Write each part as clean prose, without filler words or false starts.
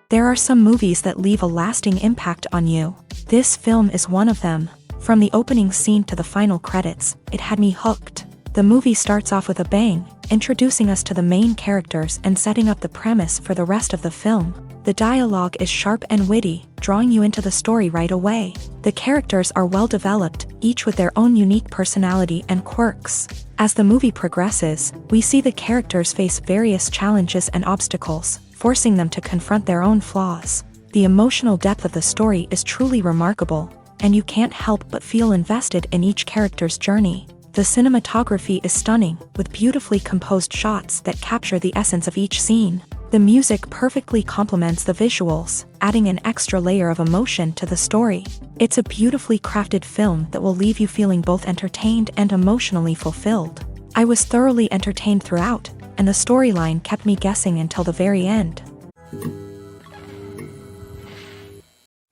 There are some movies that leave a lasting impact on you. This film is one of them. From the opening scene to the final credits, it had me hooked. The movie starts off with a bang, introducing us to the main characters and setting up the premise for the rest of the film. The dialogue is sharp and witty, drawing you into the story right away. The characters are well developed, each with their own unique personality and quirks. As the movie progresses, we see the characters face various challenges and obstacles, forcing them to confront their own flaws. The emotional depth of the story is truly remarkable, and you can't help but feel invested in each character's journey. The cinematography is stunning, with beautifully composed shots that capture the essence of each scene. The music perfectly complements the visuals, adding an extra layer of emotion to the story. It's a beautifully crafted film that will leave you feeling both entertained and emotionally fulfilled. I was thoroughly entertained throughout, and the storyline kept me guessing until the very end.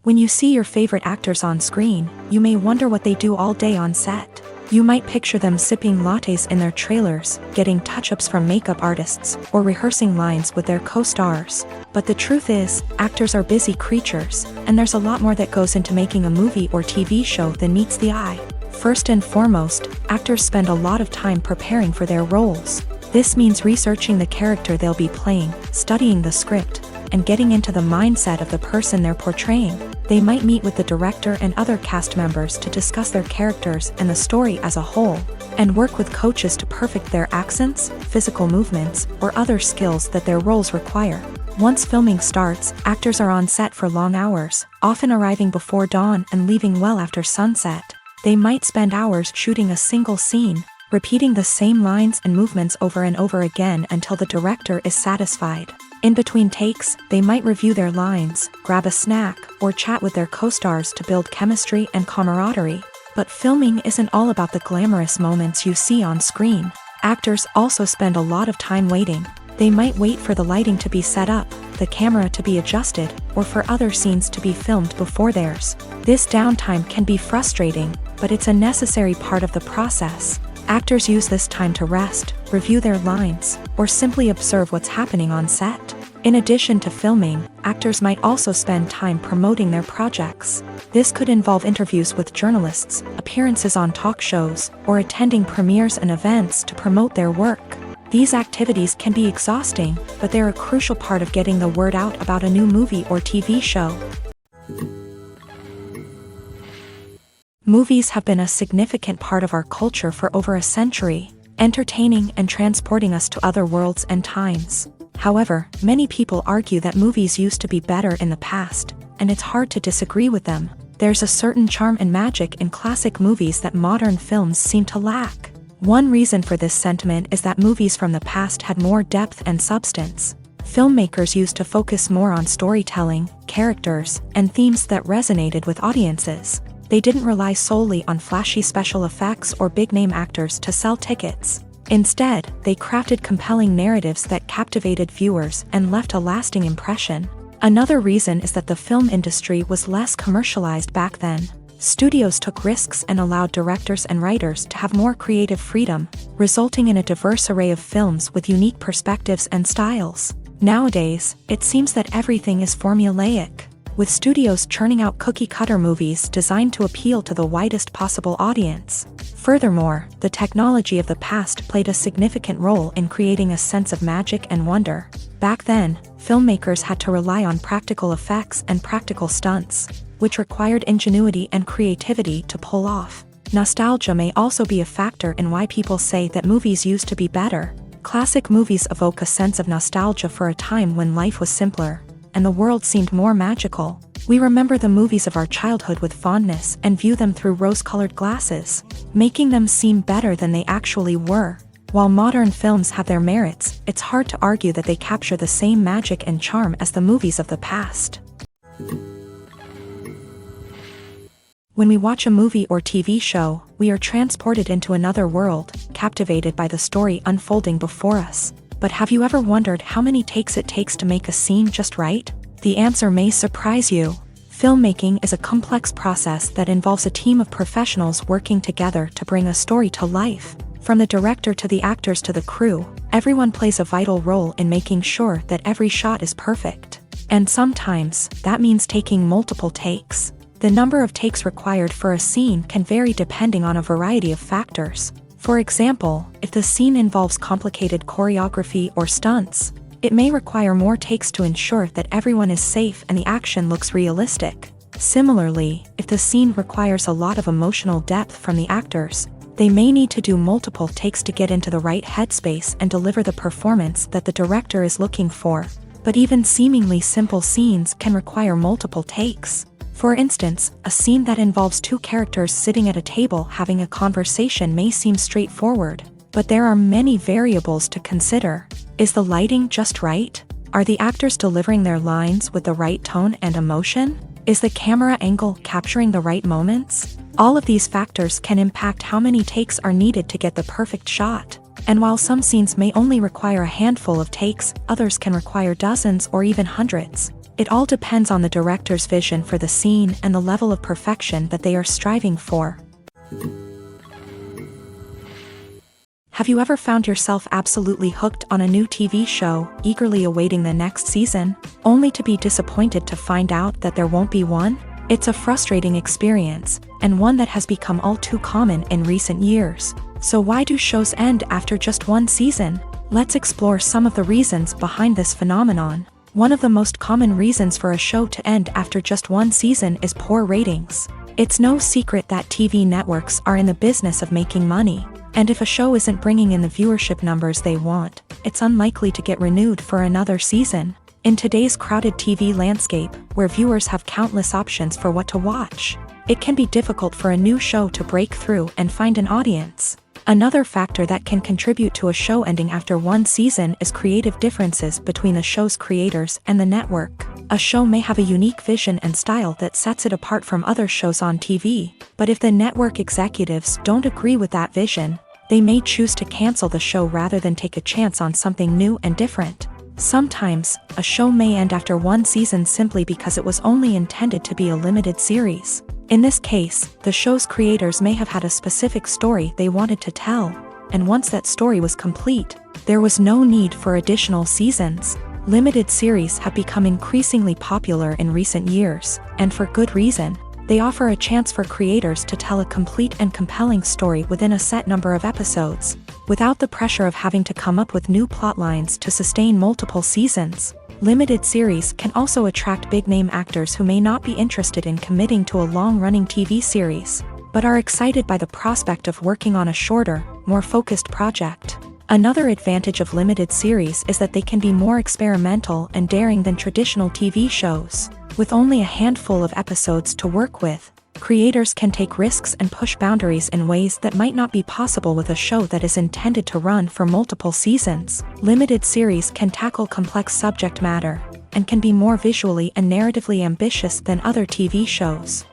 When you see your favorite actors on screen, you may wonder what they do all day on set. You might picture them sipping lattes in their trailers, getting touch-ups from makeup artists, or rehearsing lines with their co-stars. But the truth is, actors are busy creatures, and there's a lot more that goes into making a movie or TV show than meets the eye. First and foremost, actors spend a lot of time preparing for their roles. This means researching the character they'll be playing, studying the script, and getting into the mindset of the person they're portraying. They might meet with the director and other cast members to discuss their characters and the story as a whole, and work with coaches to perfect their accents, physical movements, or other skills that their roles require. Once filming starts, actors are on set for long hours, often arriving before dawn and leaving well after sunset. They might spend hours shooting a single scene, repeating the same lines and movements over and over again until the director is satisfied. In between takes, they might review their lines, grab a snack, or chat with their co-stars to build chemistry and camaraderie. But filming isn't all about the glamorous moments you see on screen. Actors also spend a lot of time waiting. They might wait for the lighting to be set up, the camera to be adjusted, or for other scenes to be filmed before theirs. This downtime can be frustrating, but it's a necessary part of the process. Actors use this time to rest, review their lines, or simply observe what's happening on set. In addition to filming, actors might also spend time promoting their projects. This could involve interviews with journalists, appearances on talk shows, or attending premieres and events to promote their work. These activities can be exhausting, but they're a crucial part of getting the word out about a new movie or TV show. Movies have been a significant part of our culture for over a century, entertaining and transporting us to other worlds and times. However, many people argue that movies used to be better in the past, and it's hard to disagree with them. There's a certain charm and magic in classic movies that modern films seem to lack. One reason for this sentiment is that movies from the past had more depth and substance. Filmmakers used to focus more on storytelling, characters, and themes that resonated with audiences. They didn't rely solely on flashy special effects or big-name actors to sell tickets. Instead, they crafted compelling narratives that captivated viewers and left a lasting impression. Another reason is that the film industry was less commercialized back then. Studios took risks and allowed directors and writers to have more creative freedom, resulting in a diverse array of films with unique perspectives and styles. Nowadays, it seems that everything is formulaic, with studios churning out cookie-cutter movies designed to appeal to the widest possible audience. Furthermore, the technology of the past played a significant role in creating a sense of magic and wonder. Back then, filmmakers had to rely on practical effects and practical stunts, which required ingenuity and creativity to pull off. Nostalgia may also be a factor in why people say that movies used to be better. Classic movies evoke a sense of nostalgia for a time when life was simpler, and the world seemed more magical. We remember the movies of our childhood with fondness and view them through rose-colored glasses, making them seem better than they actually were. While modern films have their merits, it's hard to argue that they capture the same magic and charm as the movies of the past. When we watch a movie or TV show, we are transported into another world, captivated by the story unfolding before us. But have you ever wondered how many takes it takes to make a scene just right? The answer may surprise you. Filmmaking is a complex process that involves a team of professionals working together to bring a story to life. From the director to the actors to the crew, everyone plays a vital role in making sure that every shot is perfect. And sometimes, that means taking multiple takes. The number of takes required for a scene can vary depending on a variety of factors. For example, if the scene involves complicated choreography or stunts, it may require more takes to ensure that everyone is safe and the action looks realistic. Similarly, if the scene requires a lot of emotional depth from the actors, they may need to do multiple takes to get into the right headspace and deliver the performance that the director is looking for. But even seemingly simple scenes can require multiple takes. For instance, a scene that involves two characters sitting at a table having a conversation may seem straightforward, but there are many variables to consider. Is the lighting just right? Are the actors delivering their lines with the right tone and emotion? Is the camera angle capturing the right moments? All of these factors can impact how many takes are needed to get the perfect shot. And while some scenes may only require a handful of takes, others can require dozens or even hundreds. It all depends on the director's vision for the scene and the level of perfection that they are striving for. Have you ever found yourself absolutely hooked on a new TV show, eagerly awaiting the next season, only to be disappointed to find out that there won't be one? It's a frustrating experience, and one that has become all too common in recent years. So why do shows end after just one season? Let's explore some of the reasons behind this phenomenon. One of the most common reasons for a show to end after just one season is poor ratings. It's no secret that TV networks are in the business of making money, and if a show isn't bringing in the viewership numbers they want, it's unlikely to get renewed for another season. In today's crowded TV landscape, where viewers have countless options for what to watch, it can be difficult for a new show to break through and find an audience. Another factor that can contribute to a show ending after one season is creative differences between the show's creators and the network. A show may have a unique vision and style that sets it apart from other shows on TV, but if the network executives don't agree with that vision, they may choose to cancel the show rather than take a chance on something new and different. Sometimes, a show may end after one season simply because it was only intended to be a limited series. In this case, the show's creators may have had a specific story they wanted to tell, and once that story was complete, there was no need for additional seasons. Limited series have become increasingly popular in recent years, and for good reason. They offer a chance for creators to tell a complete and compelling story within a set number of episodes, without the pressure of having to come up with new plotlines to sustain multiple seasons. Limited series can also attract big-name actors who may not be interested in committing to a long-running TV series, but are excited by the prospect of working on a shorter, more focused project. Another advantage of limited series is that they can be more experimental and daring than traditional TV shows. With only a handful of episodes to work with, creators can take risks and push boundaries in ways that might not be possible with a show that is intended to run for multiple seasons. Limited series can tackle complex subject matter, and can be more visually and narratively ambitious than other TV shows.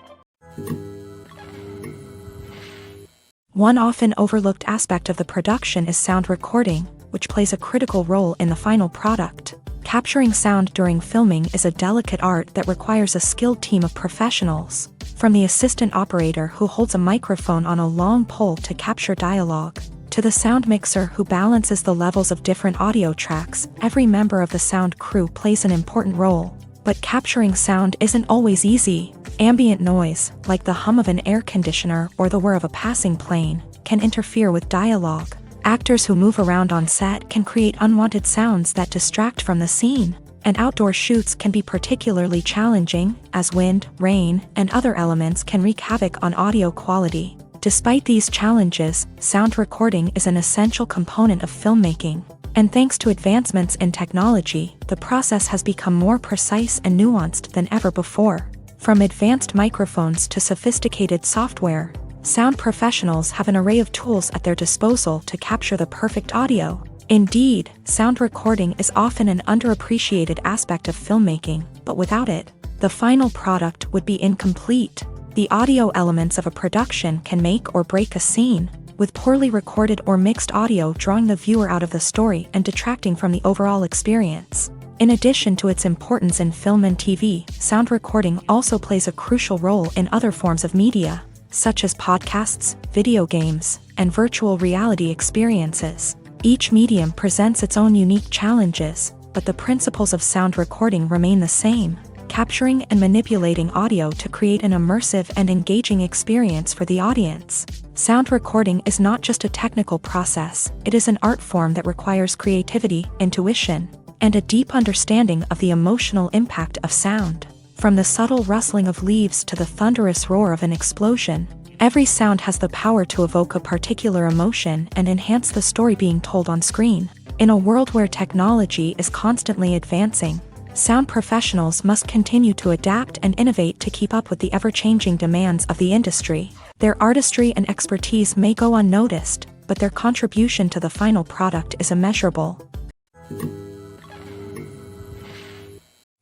One often overlooked aspect of the production is sound recording, which plays a critical role in the final product. Capturing sound during filming is a delicate art that requires a skilled team of professionals, from the assistant operator who holds a microphone on a long pole to capture dialogue, to the sound mixer who balances the levels of different audio tracks. Every member of the sound crew plays an important role. But capturing sound isn't always easy. Ambient noise, like the hum of an air conditioner or the whir of a passing plane, can interfere with dialogue. Actors who move around on set can create unwanted sounds that distract from the scene, and outdoor shoots can be particularly challenging, as wind, rain, and other elements can wreak havoc on audio quality. Despite these challenges, sound recording is an essential component of filmmaking, and thanks to advancements in technology, the process has become more precise and nuanced than ever before. From advanced microphones to sophisticated software, sound professionals have an array of tools at their disposal to capture the perfect audio. Indeed, sound recording is often an underappreciated aspect of filmmaking, but without it, the final product would be incomplete. The audio elements of a production can make or break a scene, with poorly recorded or mixed audio drawing the viewer out of the story and detracting from the overall experience. In addition to its importance in film and TV, sound recording also plays a crucial role in other forms of media, such as podcasts, video games, and virtual reality experiences. Each medium presents its own unique challenges, but the principles of sound recording remain the same, capturing and manipulating audio to create an immersive and engaging experience for the audience. Sound recording is not just a technical process, it is an art form that requires creativity, intuition, and a deep understanding of the emotional impact of sound. From the subtle rustling of leaves to the thunderous roar of an explosion, every sound has the power to evoke a particular emotion and enhance the story being told on screen. In a world where technology is constantly advancing, sound professionals must continue to adapt and innovate to keep up with the ever-changing demands of the industry. Their artistry and expertise may go unnoticed, but their contribution to the final product is immeasurable.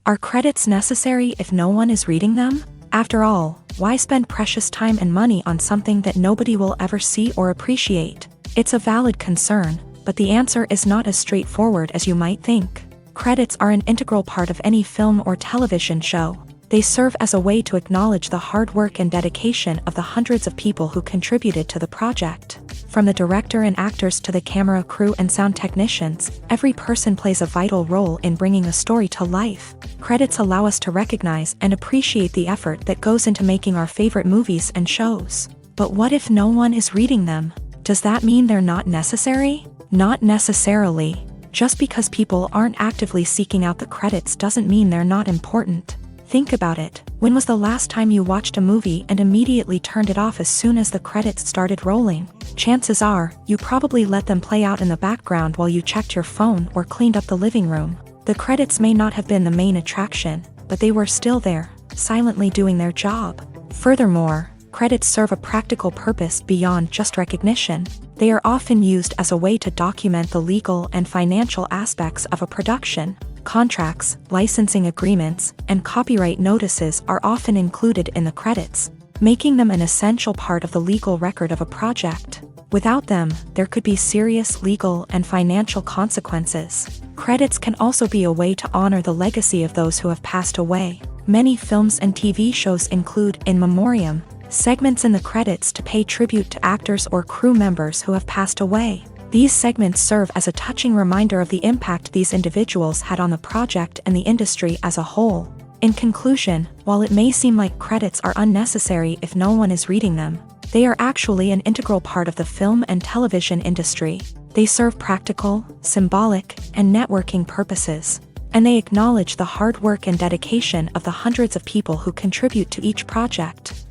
Are credits necessary if no one is reading them? After all, why spend precious time and money on something that nobody will ever see or appreciate? It's a valid concern, but the answer is not as straightforward as you might think. Credits are an integral part of any film or television show. They serve as a way to acknowledge the hard work and dedication of the hundreds of people who contributed to the project. From the director and actors to the camera crew and sound technicians, every person plays a vital role in bringing a story to life. Credits allow us to recognize and appreciate the effort that goes into making our favorite movies and shows. But what if no one is reading them? Does that mean they're not necessary? Not necessarily. Just because people aren't actively seeking out the credits doesn't mean they're not important. Think about it. When was the last time you watched a movie and immediately turned it off as soon as the credits started rolling? Chances are, you probably let them play out in the background while you checked your phone or cleaned up the living room. The credits may not have been the main attraction, but they were still there, silently doing their job. Furthermore, credits serve a practical purpose beyond just recognition. They are often used as a way to document the legal and financial aspects of a production. Contracts, licensing agreements, and copyright notices are often included in the credits, making them an essential part of the legal record of a project. Without them, there could be serious legal and financial consequences. Credits can also be a way to honor the legacy of those who have passed away. Many films and TV shows include in memoriam segments in the credits to pay tribute to actors or crew members who have passed away. These segments serve as a touching reminder of the impact these individuals had on the project and the industry as a whole. In conclusion, while it may seem like credits are unnecessary if no one is reading them, they are actually an integral part of the film and television industry. They serve practical, symbolic, and networking purposes, and they acknowledge the hard work and dedication of the hundreds of people who contribute to each project.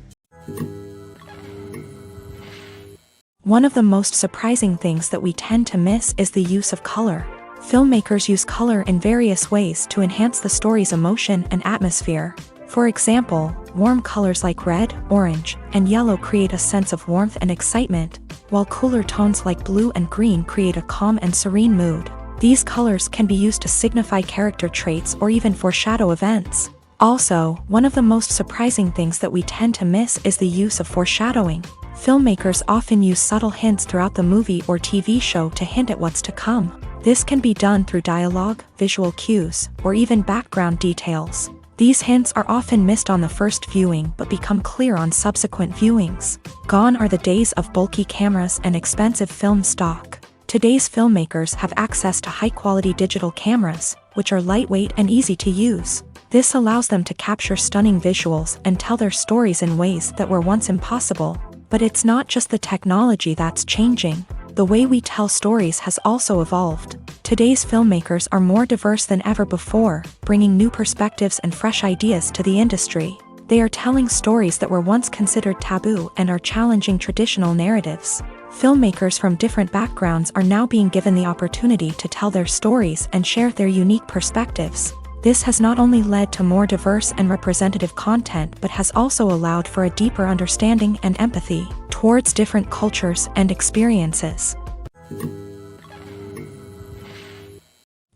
One of the most surprising things that we tend to miss is the use of color. Filmmakers use color in various ways to enhance the story's emotion and atmosphere. For example, warm colors like red, orange, and yellow create a sense of warmth and excitement, while cooler tones like blue and green create a calm and serene mood. These colors can be used to signify character traits or even foreshadow events. Also, one of the most surprising things that we tend to miss is the use of foreshadowing. Filmmakers often use subtle hints throughout the movie or TV show to hint at what's to come. This can be done through dialogue, visual cues, or even background details. These hints are often missed on the first viewing but become clear on subsequent viewings. Gone are the days of bulky cameras and expensive film stock. Today's filmmakers have access to high-quality digital cameras, which are lightweight and easy to use. This allows them to capture stunning visuals and tell their stories in ways that were once impossible. But it's not just the technology that's changing. The way we tell stories has also evolved. Today's filmmakers are more diverse than ever before, bringing new perspectives and fresh ideas to the industry. They are telling stories that were once considered taboo and are challenging traditional narratives. Filmmakers from different backgrounds are now being given the opportunity to tell their stories and share their unique perspectives. This has not only led to more diverse and representative content but has also allowed for a deeper understanding and empathy towards different cultures and experiences.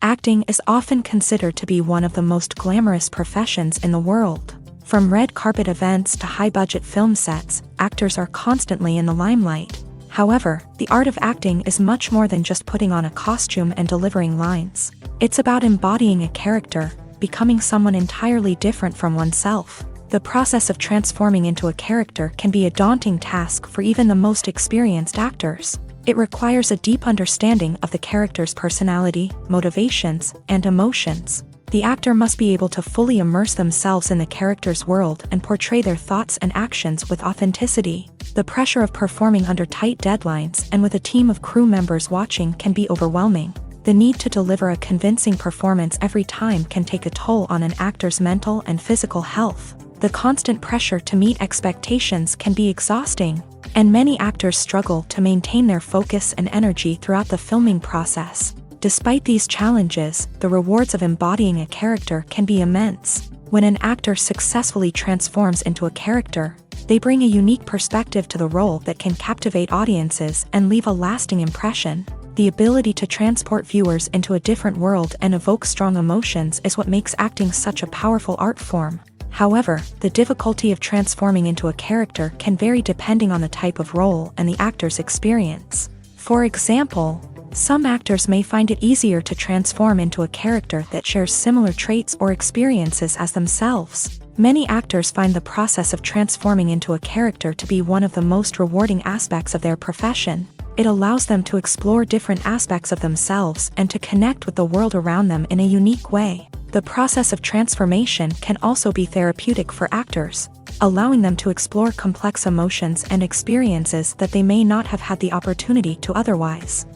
Acting is often considered to be one of the most glamorous professions in the world. From red carpet events to high-budget film sets, actors are constantly in the limelight. However, the art of acting is much more than just putting on a costume and delivering lines. It's about embodying a character, becoming someone entirely different from oneself. The process of transforming into a character can be a daunting task for even the most experienced actors. It requires a deep understanding of the character's personality, motivations, and emotions. The actor must be able to fully immerse themselves in the character's world and portray their thoughts and actions with authenticity. The pressure of performing under tight deadlines and with a team of crew members watching can be overwhelming. The need to deliver a convincing performance every time can take a toll on an actor's mental and physical health. The constant pressure to meet expectations can be exhausting, and many actors struggle to maintain their focus and energy throughout the filming process. Despite these challenges, the rewards of embodying a character can be immense. When an actor successfully transforms into a character, they bring a unique perspective to the role that can captivate audiences and leave a lasting impression. The ability to transport viewers into a different world and evoke strong emotions is what makes acting such a powerful art form. However, the difficulty of transforming into a character can vary depending on the type of role and the actor's experience. For example, some actors may find it easier to transform into a character that shares similar traits or experiences as themselves. Many actors find the process of transforming into a character to be one of the most rewarding aspects of their profession. It allows them to explore different aspects of themselves and to connect with the world around them in a unique way. The process of transformation can also be therapeutic for actors, allowing them to explore complex emotions and experiences that they may not have had the opportunity to otherwise.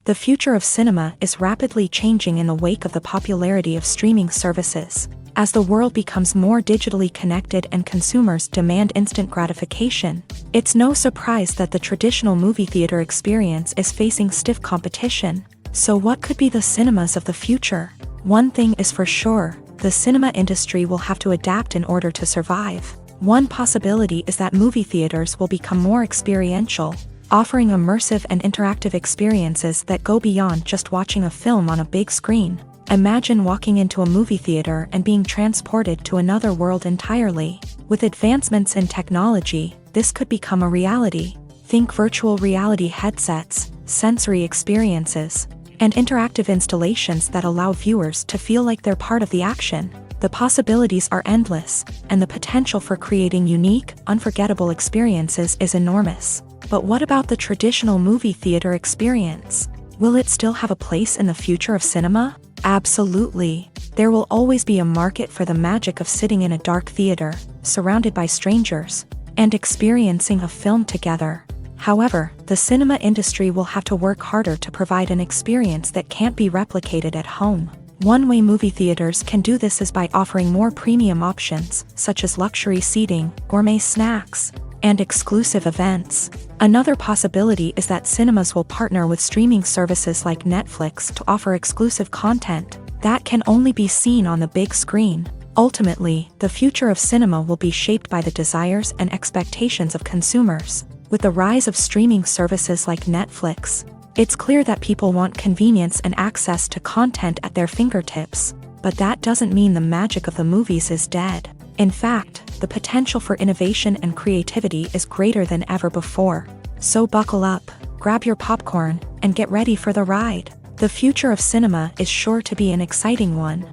The future of cinema is rapidly changing in the wake of the popularity of streaming services. As the world becomes more digitally connected and consumers demand instant gratification, it's no surprise that the traditional movie theater experience is facing stiff competition. So what could be the cinemas of the future? One thing is for sure, the cinema industry will have to adapt in order to survive. One possibility is that movie theaters will become more experiential, offering immersive and interactive experiences that go beyond just watching a film on a big screen. Imagine walking into a movie theater and being transported to another world entirely. With advancements in technology, this could become a reality. Think virtual reality headsets, sensory experiences, and interactive installations that allow viewers to feel like they're part of the action. The possibilities are endless, and the potential for creating unique, unforgettable experiences is enormous. But what about the traditional movie theater experience? Will it still have a place in the future of cinema? Absolutely. There will always be a market for the magic of sitting in a dark theater, surrounded by strangers, and experiencing a film together. However, the cinema industry will have to work harder to provide an experience that can't be replicated at home. One way movie theaters can do this is by offering more premium options, such as luxury seating, gourmet snacks, and exclusive events. Another possibility is that cinemas will partner with streaming services like Netflix to offer exclusive content that can only be seen on the big screen. Ultimately, the future of cinema will be shaped by the desires and expectations of consumers. With the rise of streaming services like Netflix, it's clear that people want convenience and access to content at their fingertips. But that doesn't mean the magic of the movies is dead. In fact, the potential for innovation and creativity is greater than ever before. So buckle up, grab your popcorn, and get ready for the ride. The future of cinema is sure to be an exciting one.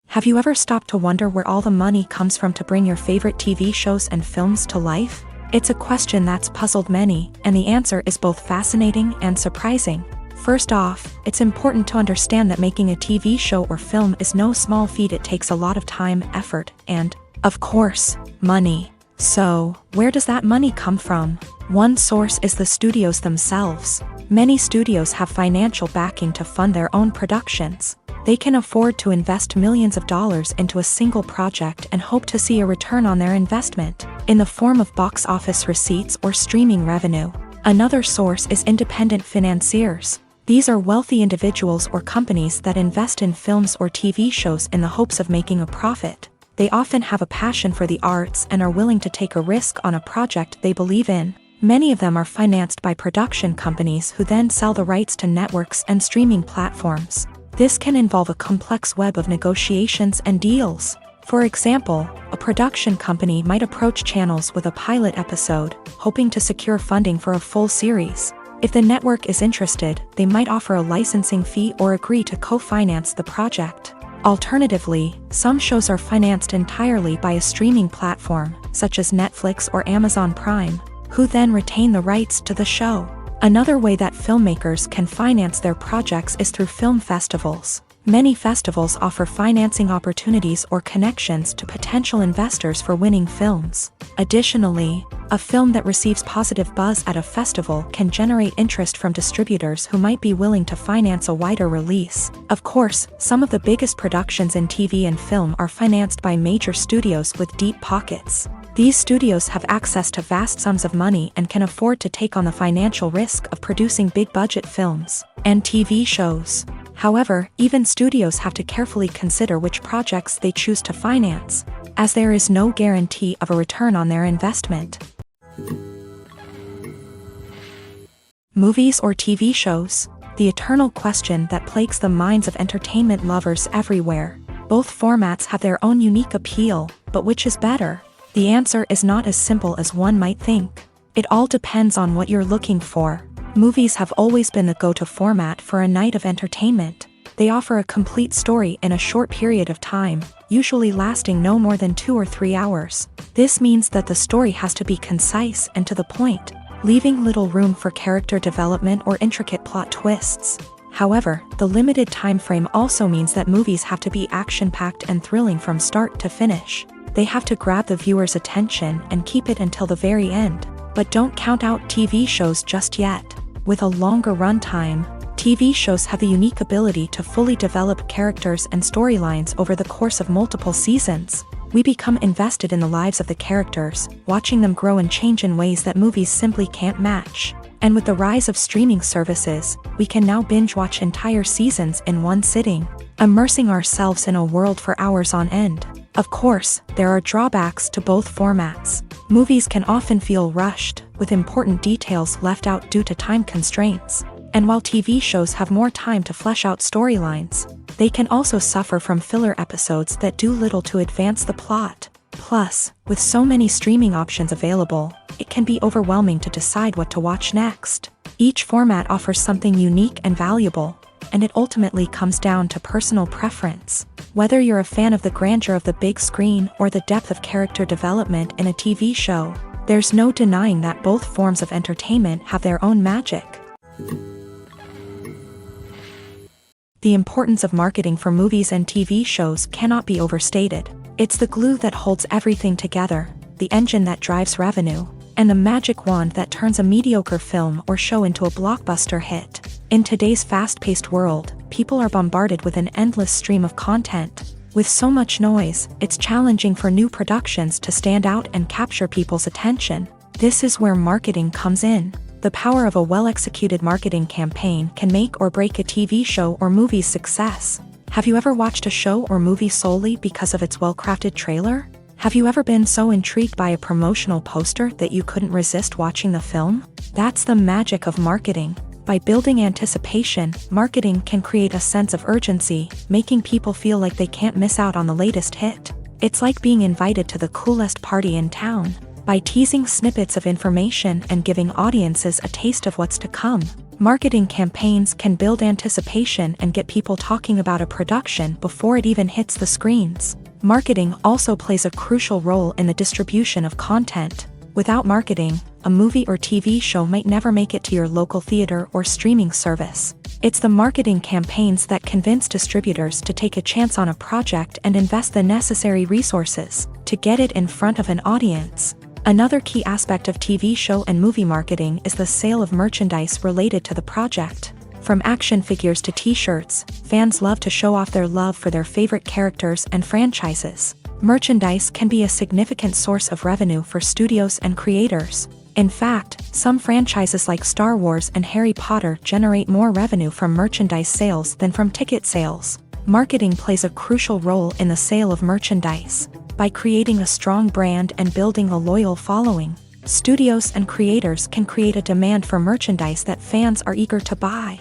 Have you ever stopped to wonder where all the money comes from to bring your favorite TV shows and films to life? It's a question that's puzzled many, and the answer is both fascinating and surprising. First off, it's important to understand that making a TV show or film is no small feat. It takes a lot of time, effort, and, of course, money. So, where does that money come from? One source is the studios themselves. Many studios have financial backing to fund their own productions. They can afford to invest millions of dollars into a single project and hope to see a return on their investment, in the form of box office receipts or streaming revenue. Another source is independent financiers. These are wealthy individuals or companies that invest in films or TV shows in the hopes of making a profit. They often have a passion for the arts and are willing to take a risk on a project they believe in. Many of them are financed by production companies who then sell the rights to networks and streaming platforms. This can involve a complex web of negotiations and deals. For example, a production company might approach channels with a pilot episode, hoping to secure funding for a full series. If the network is interested, they might offer a licensing fee or agree to co-finance the project. Alternatively, some shows are financed entirely by a streaming platform, such as Netflix or Amazon Prime, who then retain the rights to the show. Another way that filmmakers can finance their projects is through film festivals. Many festivals offer financing opportunities or connections to potential investors for winning films. Additionally, a film that receives positive buzz at a festival can generate interest from distributors who might be willing to finance a wider release. Of course, some of the biggest productions in TV and film are financed by major studios with deep pockets. These studios have access to vast sums of money and can afford to take on the financial risk of producing big-budget films and TV shows. However, even studios have to carefully consider which projects they choose to finance, as there is no guarantee of a return on their investment. Movies or TV shows? The eternal question that plagues the minds of entertainment lovers everywhere. Both formats have their own unique appeal, but which is better? The answer is not as simple as one might think. It all depends on what you're looking for. Movies have always been the go-to format for a night of entertainment. They offer a complete story in a short period of time, usually lasting no more than 2 or 3 hours. This means that the story has to be concise and to the point, leaving little room for character development or intricate plot twists. However, the limited time frame also means that movies have to be action-packed and thrilling from start to finish. They have to grab the viewer's attention and keep it until the very end. But don't count out TV shows just yet. With a longer runtime, TV shows have the unique ability to fully develop characters and storylines over the course of multiple seasons. We become invested in the lives of the characters, watching them grow and change in ways that movies simply can't match. And with the rise of streaming services, we can now binge-watch entire seasons in one sitting, immersing ourselves in a world for hours on end. Of course, there are drawbacks to both formats. Movies can often feel rushed, with important details left out due to time constraints. And while TV shows have more time to flesh out storylines, they can also suffer from filler episodes that do little to advance the plot. Plus, with so many streaming options available, it can be overwhelming to decide what to watch next. Each format offers something unique and valuable, and it ultimately comes down to personal preference. Whether you're a fan of the grandeur of the big screen or the depth of character development in a TV show, there's no denying that both forms of entertainment have their own magic. The importance of marketing for movies and TV shows cannot be overstated. It's the glue that holds everything together, the engine that drives revenue, and the magic wand that turns a mediocre film or show into a blockbuster hit. In today's fast-paced world, people are bombarded with an endless stream of content. With so much noise, it's challenging for new productions to stand out and capture people's attention. This is where marketing comes in. The power of a well-executed marketing campaign can make or break a TV show or movie's success. Have you ever watched a show or movie solely because of its well-crafted trailer? Have you ever been so intrigued by a promotional poster that you couldn't resist watching the film? That's the magic of marketing. By building anticipation, marketing can create a sense of urgency, making people feel like they can't miss out on the latest hit. It's like being invited to the coolest party in town. By teasing snippets of information and giving audiences a taste of what's to come, marketing campaigns can build anticipation and get people talking about a production before it even hits the screens. Marketing also plays a crucial role in the distribution of content. Without marketing, a movie or TV show might never make it to your local theater or streaming service. It's the marketing campaigns that convince distributors to take a chance on a project and invest the necessary resources to get it in front of an audience. Another key aspect of TV show and movie marketing is the sale of merchandise related to the project. From action figures to t-shirts, fans love to show off their love for their favorite characters and franchises. Merchandise can be a significant source of revenue for studios and creators. In fact, some franchises like Star Wars and Harry Potter generate more revenue from merchandise sales than from ticket sales. Marketing plays a crucial role in the sale of merchandise. By creating a strong brand and building a loyal following, studios and creators can create a demand for merchandise that fans are eager to buy.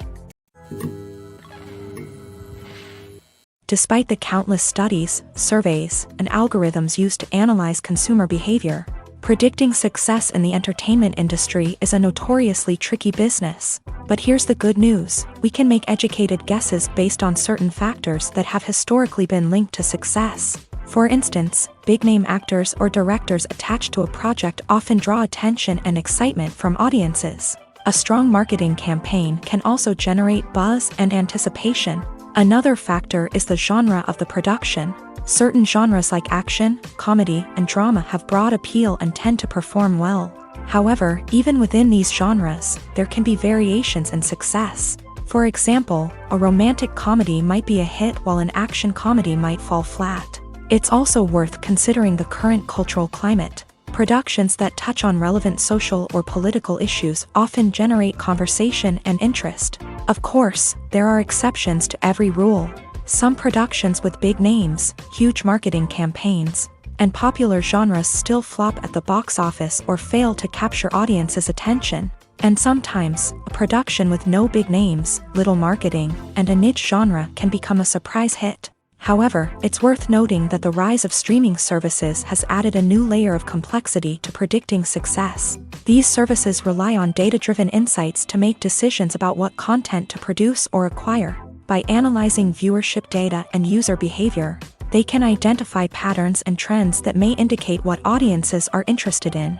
Despite the countless studies, surveys, and algorithms used to analyze consumer behavior, predicting success in the entertainment industry is a notoriously tricky business. But here's the good news: we can make educated guesses based on certain factors that have historically been linked to success. For instance, big-name actors or directors attached to a project often draw attention and excitement from audiences. A strong marketing campaign can also generate buzz and anticipation. Another factor is the genre of the production. Certain genres like action, comedy, and drama have broad appeal and tend to perform well. However, even within these genres, there can be variations in success. For example, a romantic comedy might be a hit while an action comedy might fall flat. It's also worth considering the current cultural climate. Productions that touch on relevant social or political issues often generate conversation and interest. Of course, there are exceptions to every rule. Some productions with big names, huge marketing campaigns, and popular genres still flop at the box office or fail to capture audiences' attention. And sometimes, a production with no big names, little marketing, and a niche genre can become a surprise hit. However, it's worth noting that the rise of streaming services has added a new layer of complexity to predicting success. These services rely on data-driven insights to make decisions about what content to produce or acquire. By analyzing viewership data and user behavior, they can identify patterns and trends that may indicate what audiences are interested in.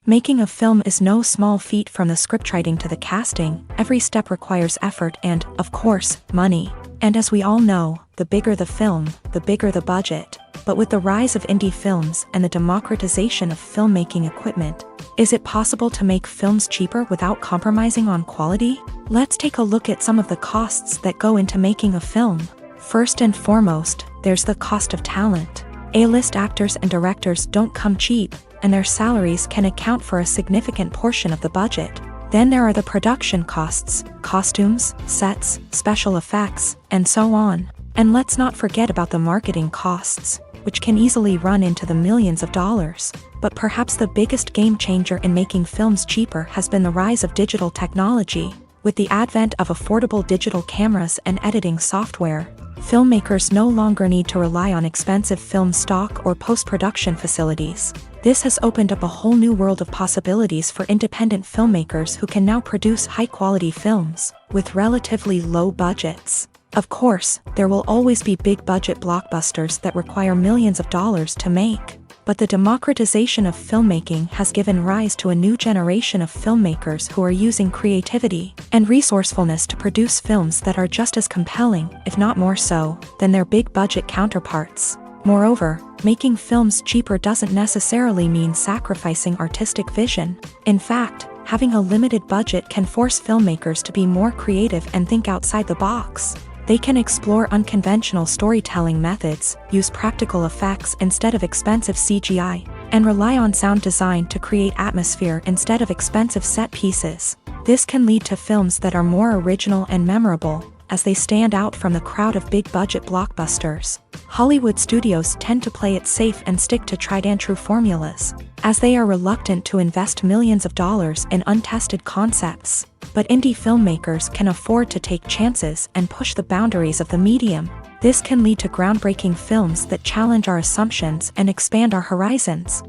Making a film is no small feat. From the scriptwriting to the casting, every step requires effort and, of course, money. And as we all know, the bigger the film, the bigger the budget. But with the rise of indie films and the democratization of filmmaking equipment, is it possible to make films cheaper without compromising on quality? Let's take a look at some of the costs that go into making a film. First and foremost, there's the cost of talent. A-list actors and directors don't come cheap, and their salaries can account for a significant portion of the budget. Then there are the production costs, costumes, sets, special effects, and so on. And let's not forget about the marketing costs, which can easily run into the millions of dollars. But perhaps the biggest game changer in making films cheaper has been the rise of digital technology. With the advent of affordable digital cameras and editing software, filmmakers no longer need to rely on expensive film stock or post-production facilities. This has opened up a whole new world of possibilities for independent filmmakers who can now produce high-quality films with relatively low budgets. Of course, there will always be big-budget blockbusters that require millions of dollars to make. But the democratization of filmmaking has given rise to a new generation of filmmakers who are using creativity and resourcefulness to produce films that are just as compelling, if not more so, than their big-budget counterparts. Moreover, making films cheaper doesn't necessarily mean sacrificing artistic vision. In fact, having a limited budget can force filmmakers to be more creative and think outside the box. They can explore unconventional storytelling methods, use practical effects instead of expensive CGI, and rely on sound design to create atmosphere instead of expensive set pieces. This can lead to films that are more original and memorable, as they stand out from the crowd of big-budget blockbusters. Hollywood studios tend to play it safe and stick to tried-and-true formulas, as they are reluctant to invest millions of dollars in untested concepts. But indie filmmakers can afford to take chances and push the boundaries of the medium. This can lead to groundbreaking films that challenge our assumptions and expand our horizons.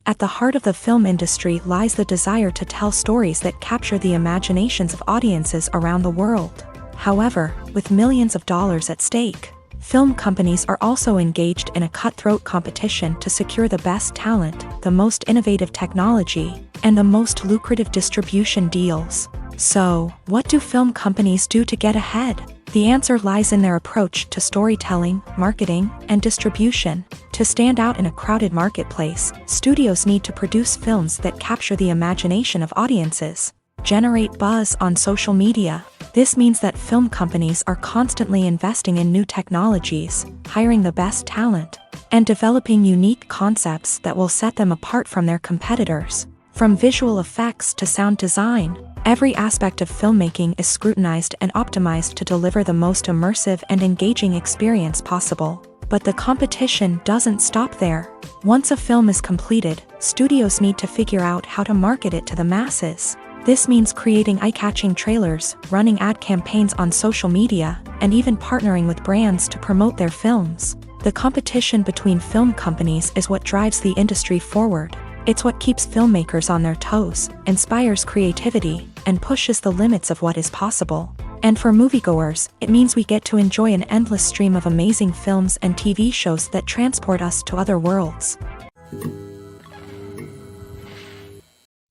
At the heart of the film industry lies the desire to tell stories that capture the imaginations of audiences around the world. However, with millions of dollars at stake, film companies are also engaged in a cutthroat competition to secure the best talent, the most innovative technology, and the most lucrative distribution deals. So, what do film companies do to get ahead? The answer lies in their approach to storytelling, marketing, and distribution. To stand out in a crowded marketplace, studios need to produce films that capture the imagination of audiences, generate buzz on social media. This means that film companies are constantly investing in new technologies, hiring the best talent, and developing unique concepts that will set them apart from their competitors. From visual effects to sound design, every aspect of filmmaking is scrutinized and optimized to deliver the most immersive and engaging experience possible. But the competition doesn't stop there. Once a film is completed, studios need to figure out how to market it to the masses. This means creating eye-catching trailers, running ad campaigns on social media, and even partnering with brands to promote their films. The competition between film companies is what drives the industry forward. It's what keeps filmmakers on their toes, inspires creativity, and pushes the limits of what is possible. And for moviegoers, it means we get to enjoy an endless stream of amazing films and TV shows that transport us to other worlds.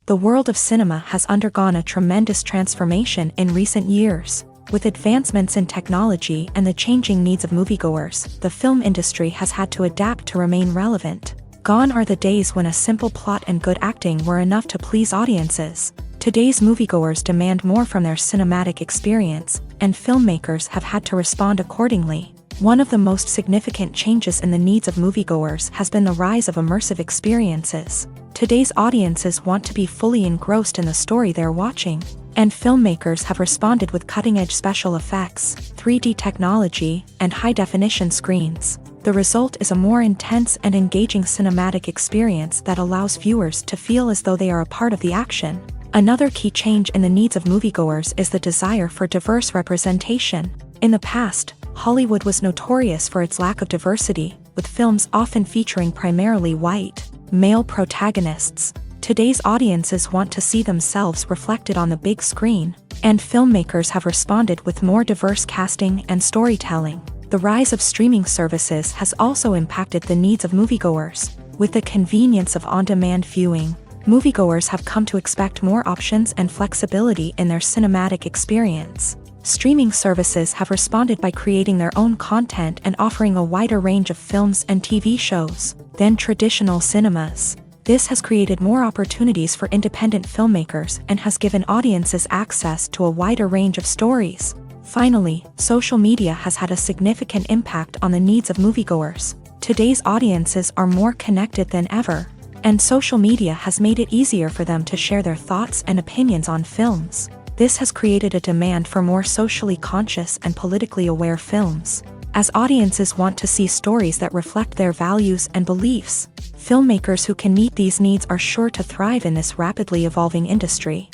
The world of cinema has undergone a tremendous transformation in recent years. With advancements in technology and the changing needs of moviegoers, the film industry has had to adapt to remain relevant. Gone are the days when a simple plot and good acting were enough to please audiences. Today's moviegoers demand more from their cinematic experience, and filmmakers have had to respond accordingly. One of the most significant changes in the needs of moviegoers has been the rise of immersive experiences. Today's audiences want to be fully engrossed in the story they're watching, and filmmakers have responded with cutting-edge special effects, 3D technology, and high-definition screens. The result is a more intense and engaging cinematic experience that allows viewers to feel as though they are a part of the action. Another key change in the needs of moviegoers is the desire for diverse representation. In the past, Hollywood was notorious for its lack of diversity, with films often featuring primarily white, male protagonists. Today's audiences want to see themselves reflected on the big screen, and filmmakers have responded with more diverse casting and storytelling. The rise of streaming services has also impacted the needs of moviegoers. With the convenience of on-demand viewing, moviegoers have come to expect more options and flexibility in their cinematic experience. Streaming services have responded by creating their own content and offering a wider range of films and TV shows than traditional cinemas. This has created more opportunities for independent filmmakers and has given audiences access to a wider range of stories. Finally, social media has had a significant impact on the needs of moviegoers. Today's audiences are more connected than ever, and social media has made it easier for them to share their thoughts and opinions on films. This has created a demand for more socially conscious and politically aware films. As audiences want to see stories that reflect their values and beliefs, filmmakers who can meet these needs are sure to thrive in this rapidly evolving industry.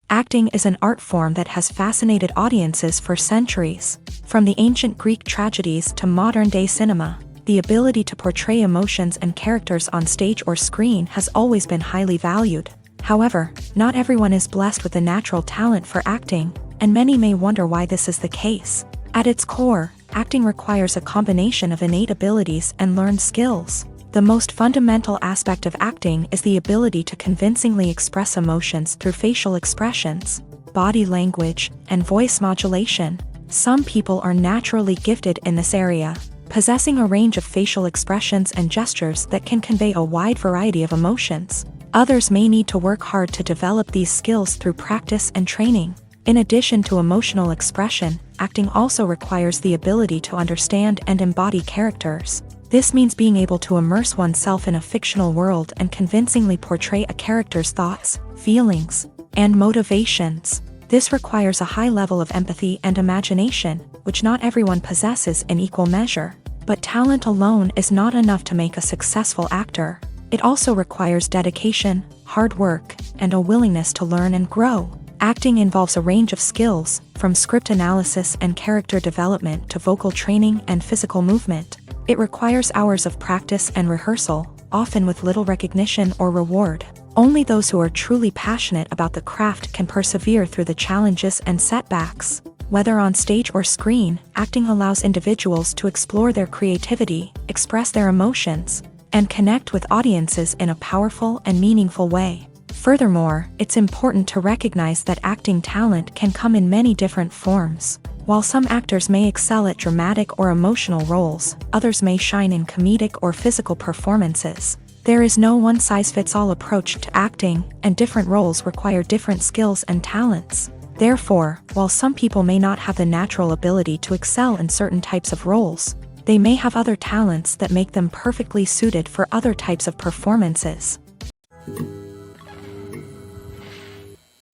Acting is an art form that has fascinated audiences for centuries. From the ancient Greek tragedies to modern-day cinema, the ability to portray emotions and characters on stage or screen has always been highly valued. However, not everyone is blessed with a natural talent for acting, and many may wonder why this is the case. At its core, acting requires a combination of innate abilities and learned skills. The most fundamental aspect of acting is the ability to convincingly express emotions through facial expressions, body language, and voice modulation. Some people are naturally gifted in this area, possessing a range of facial expressions and gestures that can convey a wide variety of emotions. Others may need to work hard to develop these skills through practice and training. In addition to emotional expression, acting also requires the ability to understand and embody characters. This means being able to immerse oneself in a fictional world and convincingly portray a character's thoughts, feelings, and motivations. This requires a high level of empathy and imagination, which not everyone possesses in equal measure. But talent alone is not enough to make a successful actor. It also requires dedication, hard work, and a willingness to learn and grow. Acting involves a range of skills, from script analysis and character development to vocal training and physical movement. It requires hours of practice and rehearsal, often with little recognition or reward. Only those who are truly passionate about the craft can persevere through the challenges and setbacks. Whether on stage or screen, acting allows individuals to explore their creativity, express their emotions, and connect with audiences in a powerful and meaningful way. Furthermore, it's important to recognize that acting talent can come in many different forms. While some actors may excel at dramatic or emotional roles, others may shine in comedic or physical performances. There is no one-size-fits-all approach to acting, and different roles require different skills and talents. Therefore, while some people may not have the natural ability to excel in certain types of roles, they may have other talents that make them perfectly suited for other types of performances.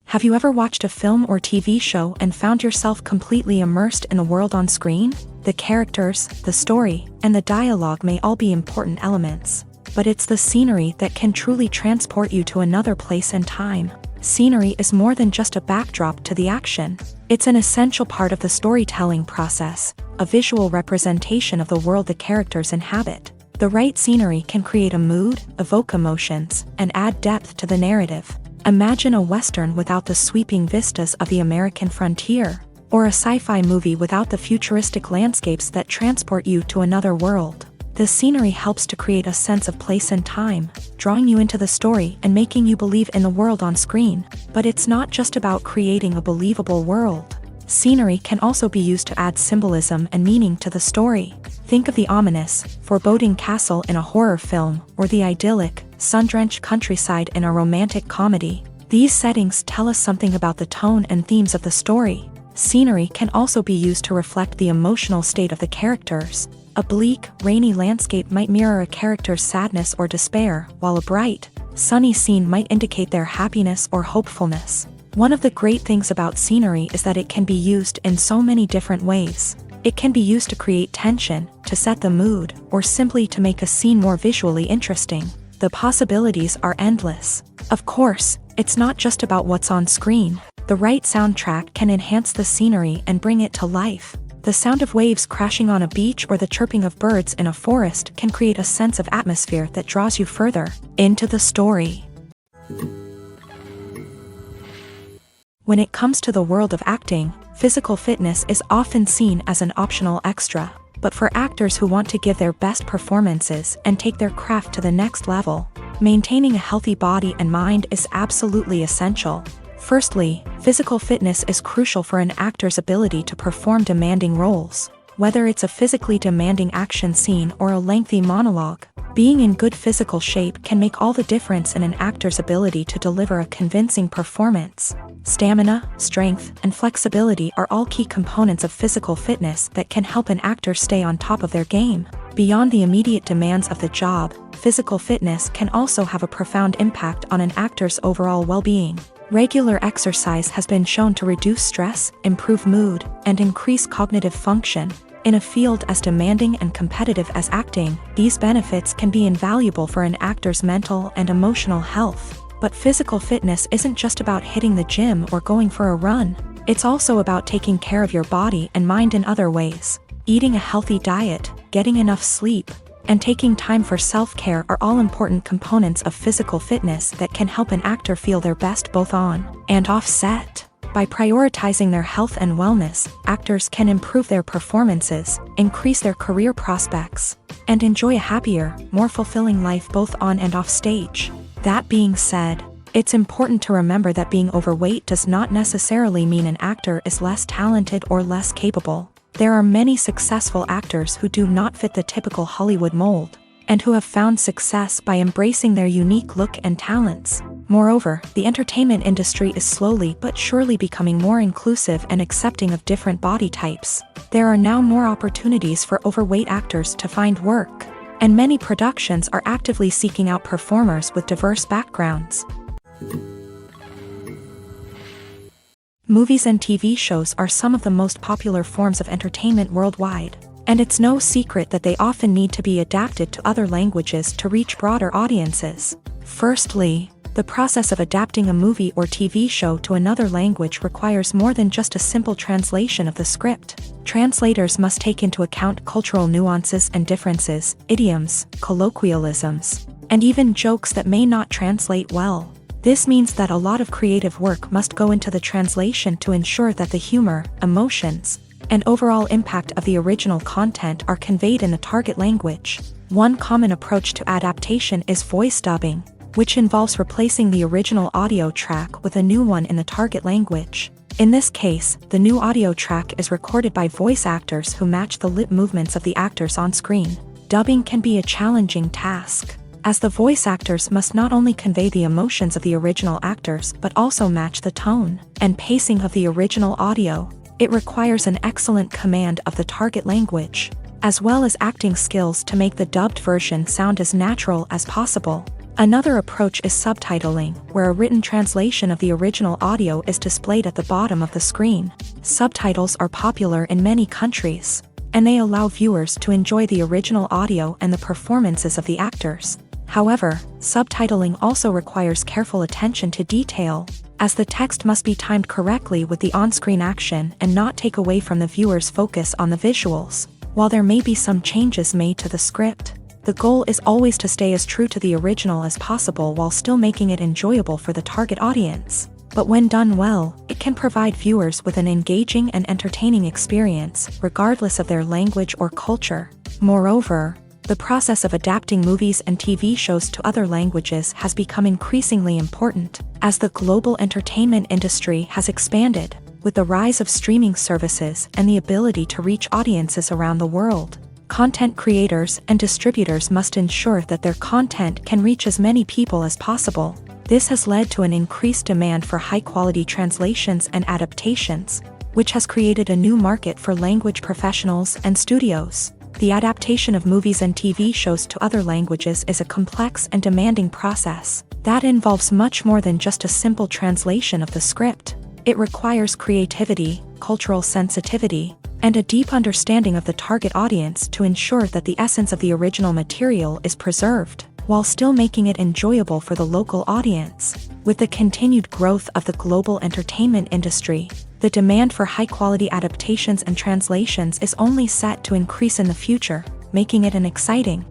Have you ever watched a film or TV show and found yourself completely immersed in the world on screen? The characters, the story, and the dialogue may all be important elements, but it's the scenery that can truly transport you to another place and time. Scenery is more than just a backdrop to the action. It's an essential part of the storytelling process, a visual representation of the world the characters inhabit. The right scenery can create a mood, evoke emotions, and add depth to the narrative. Imagine a Western without the sweeping vistas of the American frontier, or a sci-fi movie without the futuristic landscapes that transport you to another world. The scenery helps to create a sense of place and time, drawing you into the story and making you believe in the world on screen. But it's not just about creating a believable world. Scenery can also be used to add symbolism and meaning to the story. Think of the ominous, foreboding castle in a horror film, or the idyllic, sun-drenched countryside in a romantic comedy. These settings tell us something about the tone and themes of the story. Scenery can also be used to reflect the emotional state of the characters. A bleak, rainy landscape might mirror a character's sadness or despair, while a bright, sunny scene might indicate their happiness or hopefulness. One of the great things about scenery is that it can be used in so many different ways. It can be used to create tension, to set the mood, or simply to make a scene more visually interesting. The possibilities are endless. Of course, it's not just about what's on screen. The right soundtrack can enhance the scenery and bring it to life. The sound of waves crashing on a beach or the chirping of birds in a forest can create a sense of atmosphere that draws you further into the story. When it comes to the world of acting, physical fitness is often seen as an optional extra. But for actors who want to give their best performances and take their craft to the next level, maintaining a healthy body and mind is absolutely essential. Firstly, physical fitness is crucial for an actor's ability to perform demanding roles. Whether it's a physically demanding action scene or a lengthy monologue, being in good physical shape can make all the difference in an actor's ability to deliver a convincing performance. Stamina, strength, and flexibility are all key components of physical fitness that can help an actor stay on top of their game. Beyond the immediate demands of the job, physical fitness can also have a profound impact on an actor's overall well-being. Regular exercise has been shown to reduce stress, improve mood, and increase cognitive function. In a field as demanding and competitive as acting, these benefits can be invaluable for an actor's mental and emotional health. But physical fitness isn't just about hitting the gym or going for a run. It's also about taking care of your body and mind in other ways. Eating a healthy diet, getting enough sleep, and taking time for self-care are all important components of physical fitness that can help an actor feel their best both on and off set. By prioritizing their health and wellness, actors can improve their performances, increase their career prospects, and enjoy a happier, more fulfilling life both on and off stage. That being said, it's important to remember that being overweight does not necessarily mean an actor is less talented or less capable. There are many successful actors who do not fit the typical Hollywood mold, and who have found success by embracing their unique look and talents. Moreover, the entertainment industry is slowly but surely becoming more inclusive and accepting of different body types. There are now more opportunities for overweight actors to find work, and many productions are actively seeking out performers with diverse backgrounds. Movies and TV shows are some of the most popular forms of entertainment worldwide, and it's no secret that they often need to be adapted to other languages to reach broader audiences. Firstly, the process of adapting a movie or TV show to another language requires more than just a simple translation of the script. Translators must take into account cultural nuances and differences, idioms, colloquialisms, and even jokes that may not translate well. This means that a lot of creative work must go into the translation to ensure that the humor, emotions, and overall impact of the original content are conveyed in the target language. One common approach to adaptation is voice dubbing, which involves replacing the original audio track with a new one in the target language. In this case, the new audio track is recorded by voice actors who match the lip movements of the actors on screen. Dubbing can be a challenging task, as the voice actors must not only convey the emotions of the original actors but also match the tone and pacing of the original audio. It requires an excellent command of the target language, as well as acting skills to make the dubbed version sound as natural as possible. Another approach is subtitling, where a written translation of the original audio is displayed at the bottom of the screen. Subtitles are popular in many countries, and they allow viewers to enjoy the original audio and the performances of the actors. However, subtitling also requires careful attention to detail, as the text must be timed correctly with the on-screen action and not take away from the viewer's focus on the visuals. While there may be some changes made to the script, the goal is always to stay as true to the original as possible while still making it enjoyable for the target audience. But when done well, it can provide viewers with an engaging and entertaining experience, regardless of their language or culture. Moreover, the process of adapting movies and TV shows to other languages has become increasingly important, as the global entertainment industry has expanded, with the rise of streaming services and the ability to reach audiences around the world. Content creators and distributors must ensure that their content can reach as many people as possible. This has led to an increased demand for high-quality translations and adaptations, which has created a new market for language professionals and studios. The adaptation of movies and TV shows to other languages is a complex and demanding process that involves much more than just a simple translation of the script. It requires creativity, cultural sensitivity, and a deep understanding of the target audience to ensure that the essence of the original material is preserved, while still making it enjoyable for the local audience. With the continued growth of the global entertainment industry, the demand for high-quality adaptations and translations is only set to increase in the future, making it an exciting.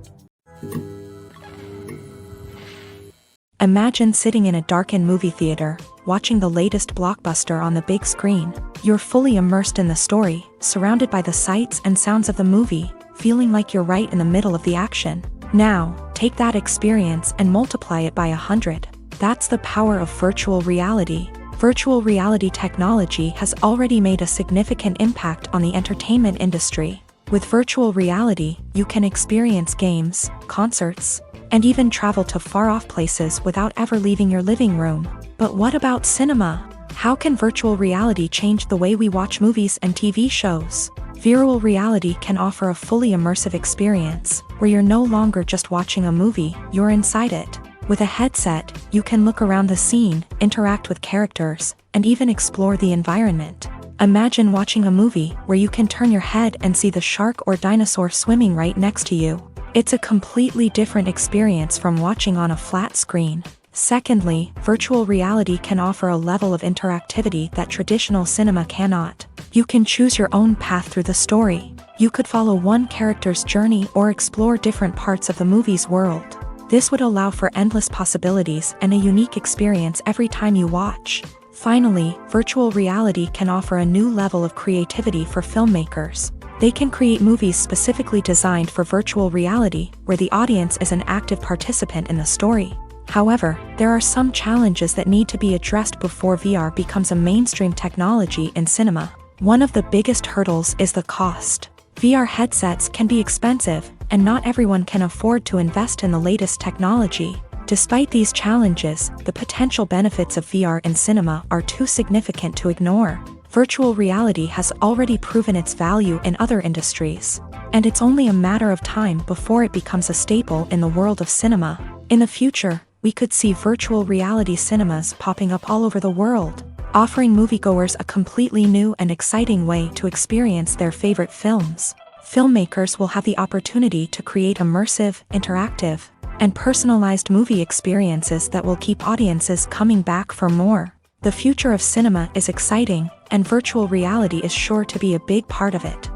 Imagine sitting in a darkened movie theater, watching the latest blockbuster on the big screen. You're fully immersed in the story, surrounded by the sights and sounds of the movie, feeling like you're right in the middle of the action. Now, take that experience and multiply it by 100. That's the power of virtual reality. Virtual reality technology has already made a significant impact on the entertainment industry. With virtual reality, you can experience games, concerts, and even travel to far-off places without ever leaving your living room. But what about cinema? How can virtual reality change the way we watch movies and TV shows? Virtual reality can offer a fully immersive experience, where you're no longer just watching a movie, you're inside it. With a headset, you can look around the scene, interact with characters, and even explore the environment. Imagine watching a movie where you can turn your head and see the shark or dinosaur swimming right next to you. It's a completely different experience from watching on a flat screen. Secondly, virtual reality can offer a level of interactivity that traditional cinema cannot. You can choose your own path through the story. You could follow one character's journey or explore different parts of the movie's world. This would allow for endless possibilities and a unique experience every time you watch. Finally, virtual reality can offer a new level of creativity for filmmakers. They can create movies specifically designed for virtual reality, where the audience is an active participant in the story. However, there are some challenges that need to be addressed before VR becomes a mainstream technology in cinema. One of the biggest hurdles is the cost. VR headsets can be expensive, and not everyone can afford to invest in the latest technology. Despite these challenges, the potential benefits of VR in cinema are too significant to ignore. Virtual reality has already proven its value in other industries, and it's only a matter of time before it becomes a staple in the world of cinema. In the future, we could see virtual reality cinemas popping up all over the world, offering moviegoers a completely new and exciting way to experience their favorite films. Filmmakers will have the opportunity to create immersive, interactive, and personalized movie experiences that will keep audiences coming back for more. The future of cinema is exciting, and virtual reality is sure to be a big part of it.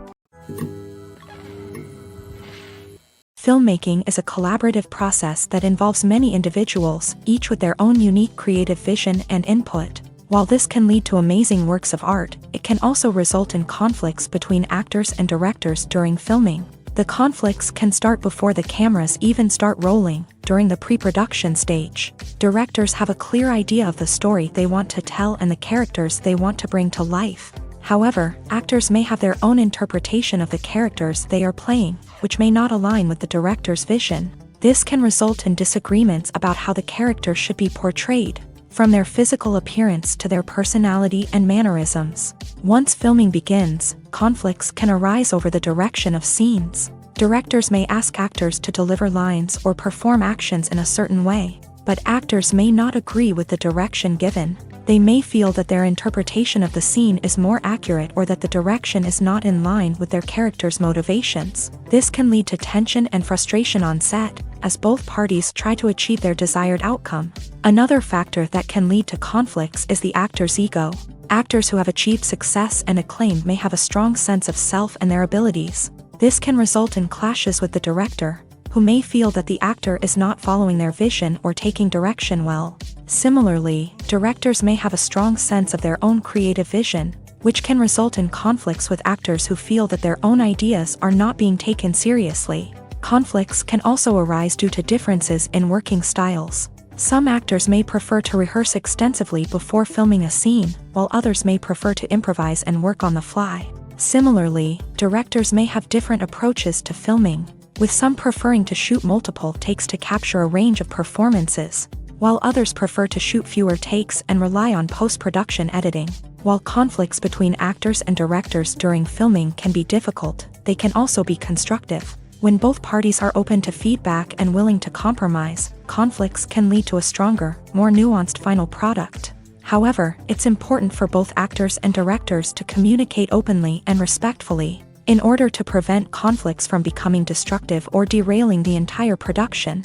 Filmmaking is a collaborative process that involves many individuals, each with their own unique creative vision and input. While this can lead to amazing works of art, it can also result in conflicts between actors and directors during filming. The conflicts can start before the cameras even start rolling, during the pre-production stage. Directors have a clear idea of the story they want to tell and the characters they want to bring to life. However, actors may have their own interpretation of the characters they are playing, which may not align with the director's vision. This can result in disagreements about how the characters should be portrayed, from their physical appearance to their personality and mannerisms. Once filming begins, conflicts can arise over the direction of scenes. Directors may ask actors to deliver lines or perform actions in a certain way, but actors may not agree with the direction given. They may feel that their interpretation of the scene is more accurate or that the direction is not in line with their character's motivations. This can lead to tension and frustration on set, as both parties try to achieve their desired outcome. Another factor that can lead to conflicts is the actor's ego. Actors who have achieved success and acclaim may have a strong sense of self and their abilities. This can result in clashes with the director, who may feel that the actor is not following their vision or taking direction well. Similarly, directors may have a strong sense of their own creative vision, which can result in conflicts with actors who feel that their own ideas are not being taken seriously. Conflicts can also arise due to differences in working styles. Some actors may prefer to rehearse extensively before filming a scene, while others may prefer to improvise and work on the fly. Similarly, directors may have different approaches to filming, with some preferring to shoot multiple takes to capture a range of performances, while others prefer to shoot fewer takes and rely on post-production editing. While conflicts between actors and directors during filming can be difficult, they can also be constructive. When both parties are open to feedback and willing to compromise, conflicts can lead to a stronger, more nuanced final product. However, it's important for both actors and directors to communicate openly and respectfully, in order to prevent conflicts from becoming destructive or derailing the entire production.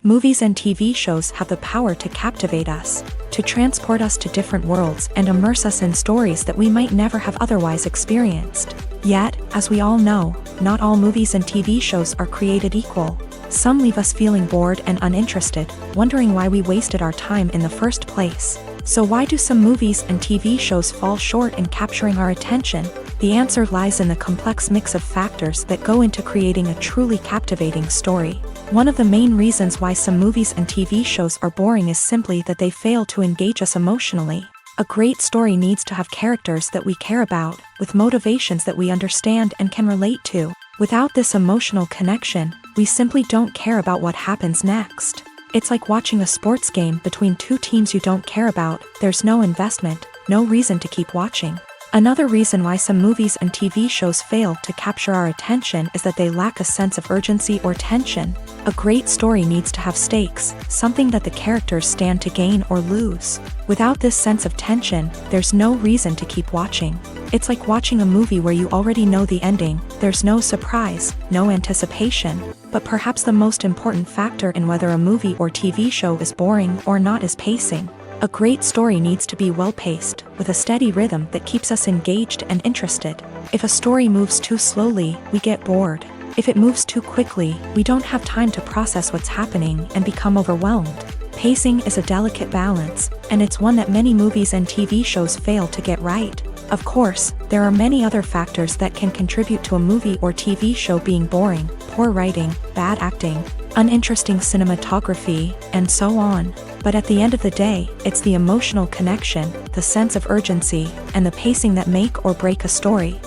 Movies and TV shows have the power to captivate us, to transport us to different worlds and immerse us in stories that we might never have otherwise experienced. Yet, as we all know, not all movies and TV shows are created equal. Some leave us feeling bored and uninterested, wondering why we wasted our time in the first place. So why do some movies and TV shows fall short in capturing our attention? The answer lies in the complex mix of factors that go into creating a truly captivating story. One of the main reasons why some movies and TV shows are boring is simply that they fail to engage us emotionally. A great story needs to have characters that we care about, with motivations that we understand and can relate to. Without this emotional connection, we simply don't care about what happens next. It's like watching a sports game between two teams you don't care about. There's no investment, no reason to keep watching. Another reason why some movies and TV shows fail to capture our attention is that they lack a sense of urgency or tension. A great story needs to have stakes, something that the characters stand to gain or lose. Without this sense of tension, there's no reason to keep watching. It's like watching a movie where you already know the ending. There's no surprise, no anticipation. But perhaps the most important factor in whether a movie or TV show is boring or not is pacing. A great story needs to be well-paced, with a steady rhythm that keeps us engaged and interested. If a story moves too slowly, we get bored. If it moves too quickly, we don't have time to process what's happening and become overwhelmed. Pacing is a delicate balance, and it's one that many movies and TV shows fail to get right. Of course, there are many other factors that can contribute to a movie or TV show being boring: poor writing, bad acting, uninteresting cinematography, and so on. But at the end of the day, it's the emotional connection, the sense of urgency, and the pacing that make or break a story.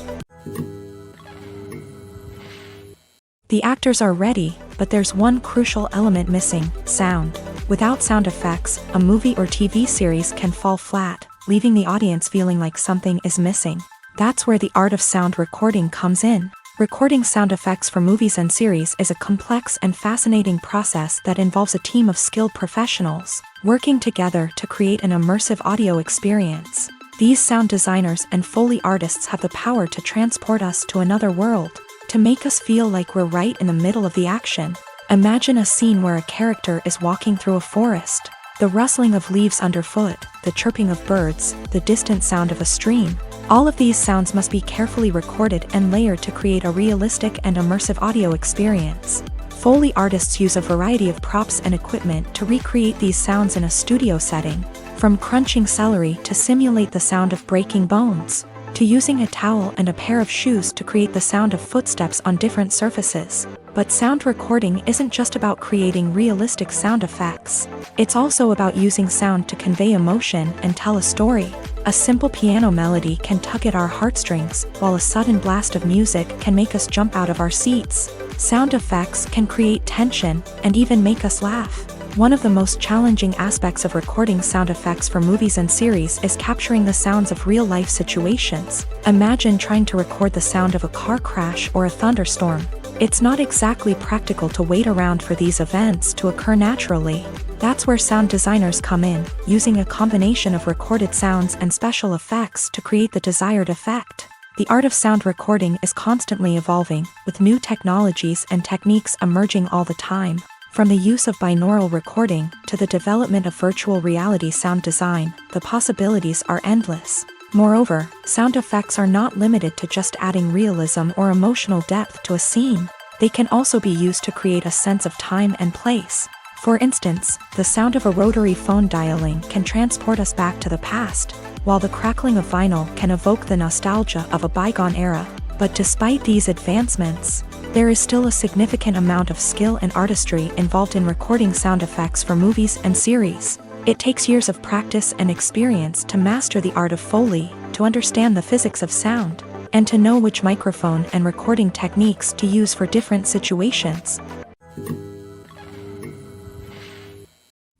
The actors are ready, but there's one crucial element missing: sound. Without sound effects, a movie or TV series can fall flat, leaving the audience feeling like something is missing. That's where the art of sound recording comes in. Recording sound effects for movies and series is a complex and fascinating process that involves a team of skilled professionals working together to create an immersive audio experience. These sound designers and Foley artists have the power to transport us to another world, to make us feel like we're right in the middle of the action. Imagine a scene where a character is walking through a forest. The rustling of leaves underfoot, the chirping of birds, the distant sound of a stream. All of these sounds must be carefully recorded and layered to create a realistic and immersive audio experience. Foley artists use a variety of props and equipment to recreate these sounds in a studio setting, from crunching celery to simulate the sound of breaking bones, to using a towel and a pair of shoes to create the sound of footsteps on different surfaces. But sound recording isn't just about creating realistic sound effects. It's also about using sound to convey emotion and tell a story. A simple piano melody can tug at our heartstrings, while a sudden blast of music can make us jump out of our seats. Sound effects can create tension and even make us laugh. One of the most challenging aspects of recording sound effects for movies and series is capturing the sounds of real-life situations. Imagine trying to record the sound of a car crash or a thunderstorm. It's not exactly practical to wait around for these events to occur naturally. That's where sound designers come in, using a combination of recorded sounds and special effects to create the desired effect. The art of sound recording is constantly evolving, with new technologies and techniques emerging all the time. From the use of binaural recording to the development of virtual reality sound design, the possibilities are endless. Moreover, sound effects are not limited to just adding realism or emotional depth to a scene. They can also be used to create a sense of time and place. For instance, the sound of a rotary phone dialing can transport us back to the past, while the crackling of vinyl can evoke the nostalgia of a bygone era. But despite these advancements, there is still a significant amount of skill and artistry involved in recording sound effects for movies and series. It takes years of practice and experience to master the art of Foley, to understand the physics of sound, and to know which microphone and recording techniques to use for different situations.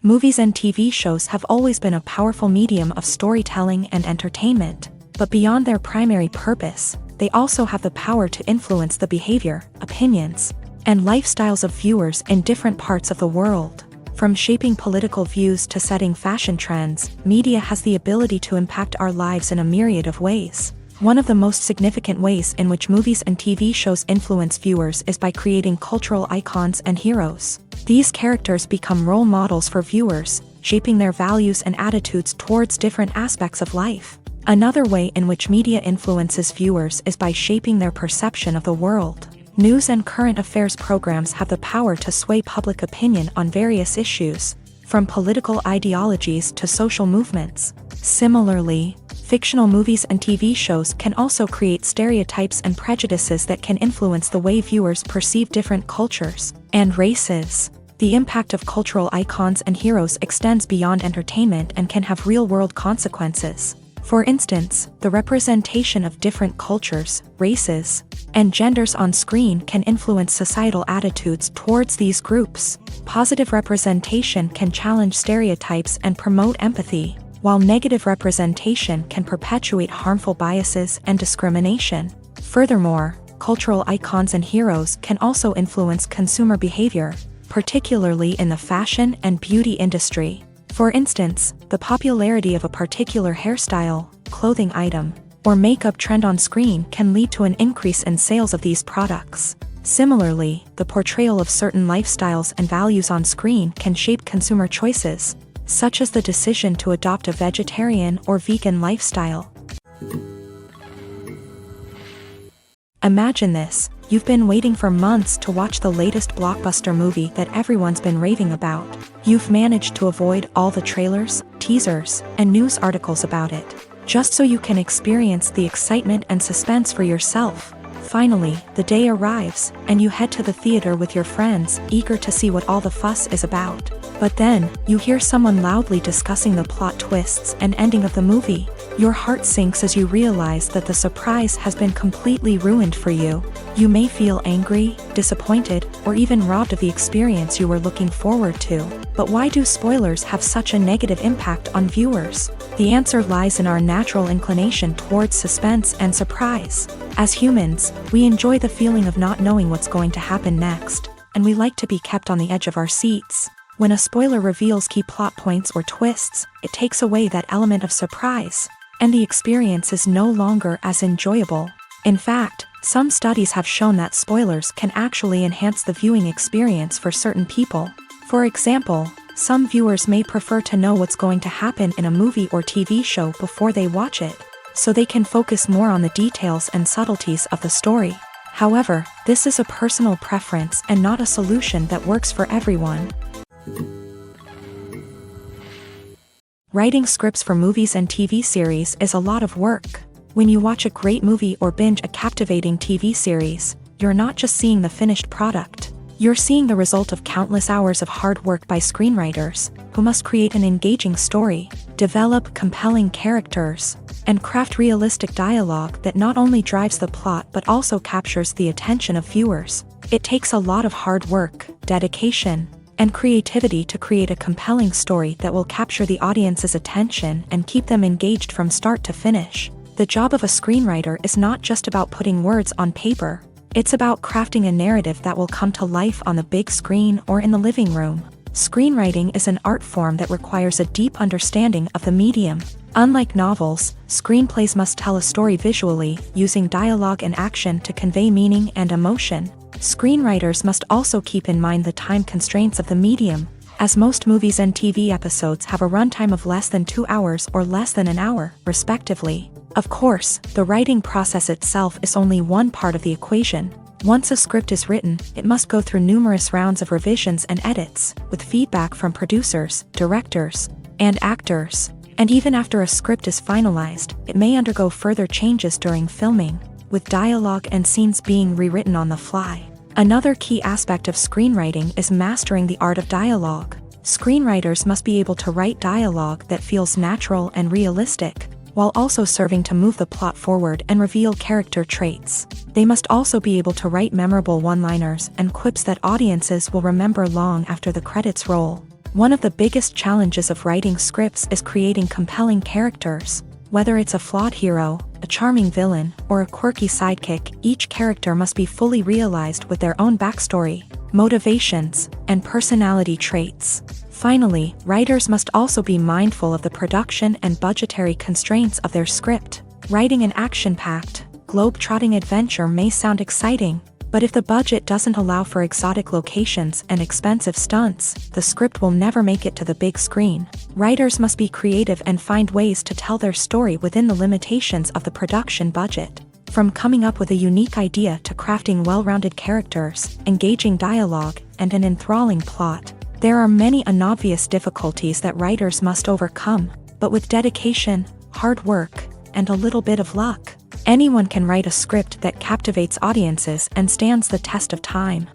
Movies and TV shows have always been a powerful medium of storytelling and entertainment, but beyond their primary purpose, they also have the power to influence the behavior, opinions, and lifestyles of viewers in different parts of the world. From shaping political views to setting fashion trends, media has the ability to impact our lives in a myriad of ways. One of the most significant ways in which movies and TV shows influence viewers is by creating cultural icons and heroes. These characters become role models for viewers, shaping their values and attitudes towards different aspects of life. Another way in which media influences viewers is by shaping their perception of the world. News and current affairs programs have the power to sway public opinion on various issues, from political ideologies to social movements. Similarly, fictional movies and TV shows can also create stereotypes and prejudices that can influence the way viewers perceive different cultures and races. The impact of cultural icons and heroes extends beyond entertainment and can have real-world consequences. For instance, the representation of different cultures, races, and genders on screen can influence societal attitudes towards these groups. Positive representation can challenge stereotypes and promote empathy, while negative representation can perpetuate harmful biases and discrimination. Furthermore, cultural icons and heroes can also influence consumer behavior, particularly in the fashion and beauty industry. For instance, the popularity of a particular hairstyle, clothing item, or makeup trend on screen can lead to an increase in sales of these products. Similarly, the portrayal of certain lifestyles and values on screen can shape consumer choices, such as the decision to adopt a vegetarian or vegan lifestyle. Imagine this: you've been waiting for months to watch the latest blockbuster movie that everyone's been raving about. You've managed to avoid all the trailers, teasers, and news articles about it, just so you can experience the excitement and suspense for yourself. Finally, the day arrives, and you head to the theater with your friends, eager to see what all the fuss is about. But then, you hear someone loudly discussing the plot twists and ending of the movie. Your heart sinks as you realize that the surprise has been completely ruined for you. You may feel angry, disappointed, or even robbed of the experience you were looking forward to. But why do spoilers have such a negative impact on viewers? The answer lies in our natural inclination towards suspense and surprise. As humans, we enjoy the feeling of not knowing what's going to happen next, and we like to be kept on the edge of our seats. When a spoiler reveals key plot points or twists, it takes away that element of surprise, and the experience is no longer as enjoyable. In fact, some studies have shown that spoilers can actually enhance the viewing experience for certain people. For example, some viewers may prefer to know what's going to happen in a movie or TV show before they watch it, so they can focus more on the details and subtleties of the story. However, this is a personal preference and not a solution that works for everyone. Writing scripts for movies and TV series is a lot of work. When you watch a great movie or binge a captivating TV series, you're not just seeing the finished product. You're seeing the result of countless hours of hard work by screenwriters, who must create an engaging story, develop compelling characters, and craft realistic dialogue that not only drives the plot but also captures the attention of viewers. It takes a lot of hard work, dedication, and creativity to create a compelling story that will capture the audience's attention and keep them engaged from start to finish. The job of a screenwriter is not just about putting words on paper. It's about crafting a narrative that will come to life on the big screen or in the living room. Screenwriting is an art form that requires a deep understanding of the medium. Unlike novels, screenplays must tell a story visually, using dialogue and action to convey meaning and emotion. Screenwriters must also keep in mind the time constraints of the medium, as most movies and TV episodes have a runtime of less than 2 hours or less than an hour, respectively. Of course, the writing process itself is only one part of the equation. Once a script is written, it must go through numerous rounds of revisions and edits, with feedback from producers, directors, and actors. And even after a script is finalized, it may undergo further changes during filming, with dialogue and scenes being rewritten on the fly. Another key aspect of screenwriting is mastering the art of dialogue. Screenwriters must be able to write dialogue that feels natural and realistic, while also serving to move the plot forward and reveal character traits. They must also be able to write memorable one-liners and quips that audiences will remember long after the credits roll. One of the biggest challenges of writing scripts is creating compelling characters. Whether it's a flawed hero, a charming villain, or a quirky sidekick, each character must be fully realized with their own backstory, motivations, and personality traits. Finally, writers must also be mindful of the production and budgetary constraints of their script. Writing an action-packed, globe-trotting adventure may sound exciting, but if the budget doesn't allow for exotic locations and expensive stunts, the script will never make it to the big screen. Writers must be creative and find ways to tell their story within the limitations of the production budget. From coming up with a unique idea to crafting well-rounded characters, engaging dialogue, and an enthralling plot, there are many unobvious difficulties that writers must overcome, but with dedication, hard work, and a little bit of luck, anyone can write a script that captivates audiences and stands the test of time.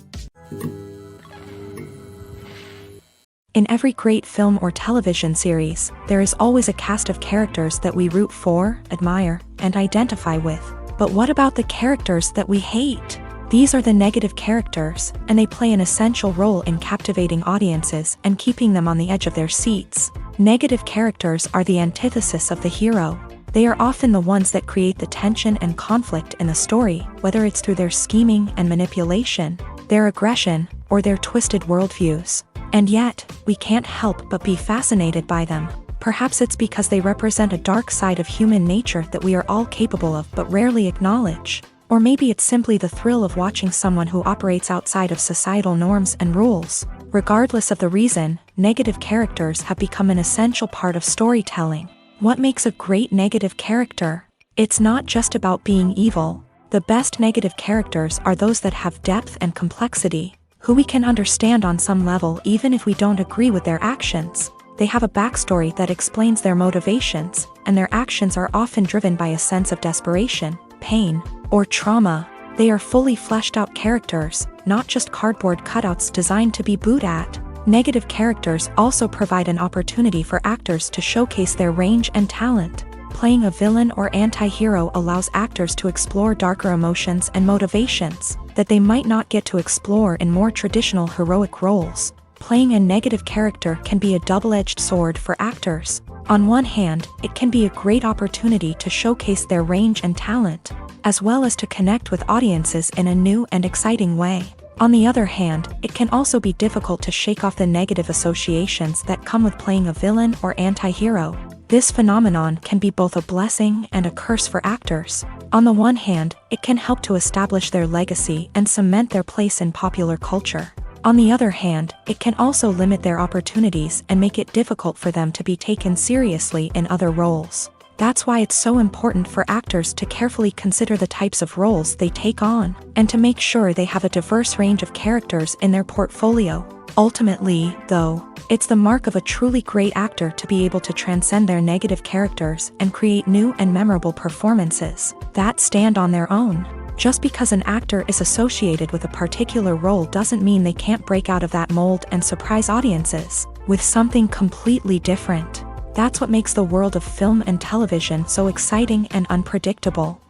In every great film or television series, there is always a cast of characters that we root for, admire, and identify with. But what about the characters that we hate? These are the negative characters, and they play an essential role in captivating audiences and keeping them on the edge of their seats. Negative characters are the antithesis of the hero. They are often the ones that create the tension and conflict in the story, whether it's through their scheming and manipulation, their aggression, or their twisted worldviews. And yet, we can't help but be fascinated by them. Perhaps it's because they represent a dark side of human nature that we are all capable of but rarely acknowledge. Or maybe it's simply the thrill of watching someone who operates outside of societal norms and rules. Regardless of the reason, negative characters have become an essential part of storytelling. What makes a great negative character? It's not just about being evil. The best negative characters are those that have depth and complexity, who we can understand on some level even if we don't agree with their actions. They have a backstory that explains their motivations, and their actions are often driven by a sense of desperation, pain, or trauma. They are fully fleshed out characters, not just cardboard cutouts designed to be booed at. Negative characters also provide an opportunity for actors to showcase their range and talent. Playing a villain or anti-hero allows actors to explore darker emotions and motivations that they might not get to explore in more traditional heroic roles. Playing a negative character can be a double-edged sword for actors. On one hand, it can be a great opportunity to showcase their range and talent, as well as to connect with audiences in a new and exciting way. On the other hand, it can also be difficult to shake off the negative associations that come with playing a villain or anti-hero. This phenomenon can be both a blessing and a curse for actors. On the one hand, it can help to establish their legacy and cement their place in popular culture. On the other hand, it can also limit their opportunities and make it difficult for them to be taken seriously in other roles. That's why it's so important for actors to carefully consider the types of roles they take on, and to make sure they have a diverse range of characters in their portfolio. Ultimately, though, it's the mark of a truly great actor to be able to transcend their negative characters and create new and memorable performances that stand on their own. Just because an actor is associated with a particular role doesn't mean they can't break out of that mold and surprise audiences with something completely different. That's what makes the world of film and television so exciting and unpredictable.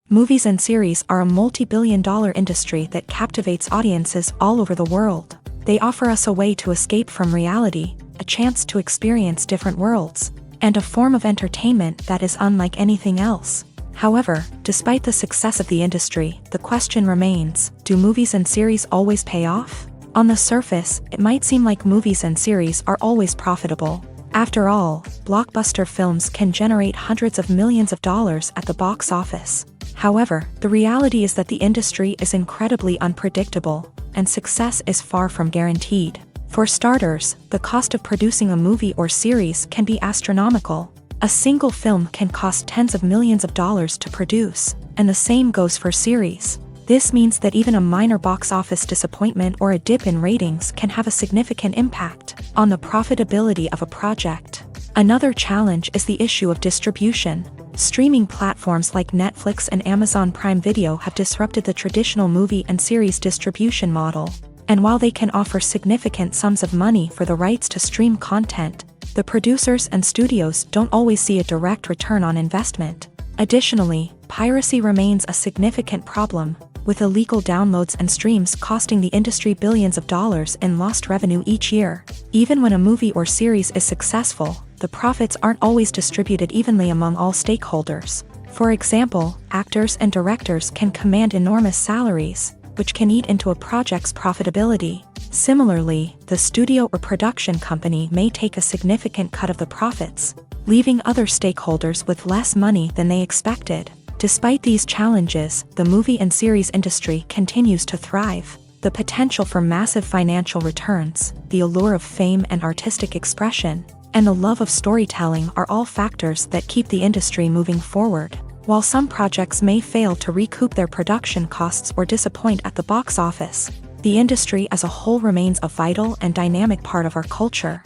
Movies and series are a multi-billion-dollar industry that captivates audiences all over the world. They offer us a way to escape from reality, a chance to experience different worlds, and a form of entertainment that is unlike anything else. However, despite the success of the industry, the question remains, do movies and series always pay off? On the surface, it might seem like movies and series are always profitable. After all, blockbuster films can generate hundreds of millions of dollars at the box office. However, the reality is that the industry is incredibly unpredictable, and success is far from guaranteed. For starters, the cost of producing a movie or series can be astronomical. A single film can cost tens of millions of dollars to produce, and the same goes for series. This means that even a minor box office disappointment or a dip in ratings can have a significant impact on the profitability of a project. Another challenge is the issue of distribution. Streaming platforms like Netflix and Amazon Prime Video have disrupted the traditional movie and series distribution model. And while they can offer significant sums of money for the rights to stream content, the producers and studios don't always see a direct return on investment. Additionally, piracy remains a significant problem, with illegal downloads and streams costing the industry billions of dollars in lost revenue each year. Even when a movie or series is successful, the profits aren't always distributed evenly among all stakeholders. For example, actors and directors can command enormous salaries, which can eat into a project's profitability. Similarly, the studio or production company may take a significant cut of the profits, leaving other stakeholders with less money than they expected. Despite these challenges, the movie and series industry continues to thrive. The potential for massive financial returns, the allure of fame and artistic expression, and the love of storytelling are all factors that keep the industry moving forward. While some projects may fail to recoup their production costs or disappoint at the box office, the industry as a whole remains a vital and dynamic part of our culture.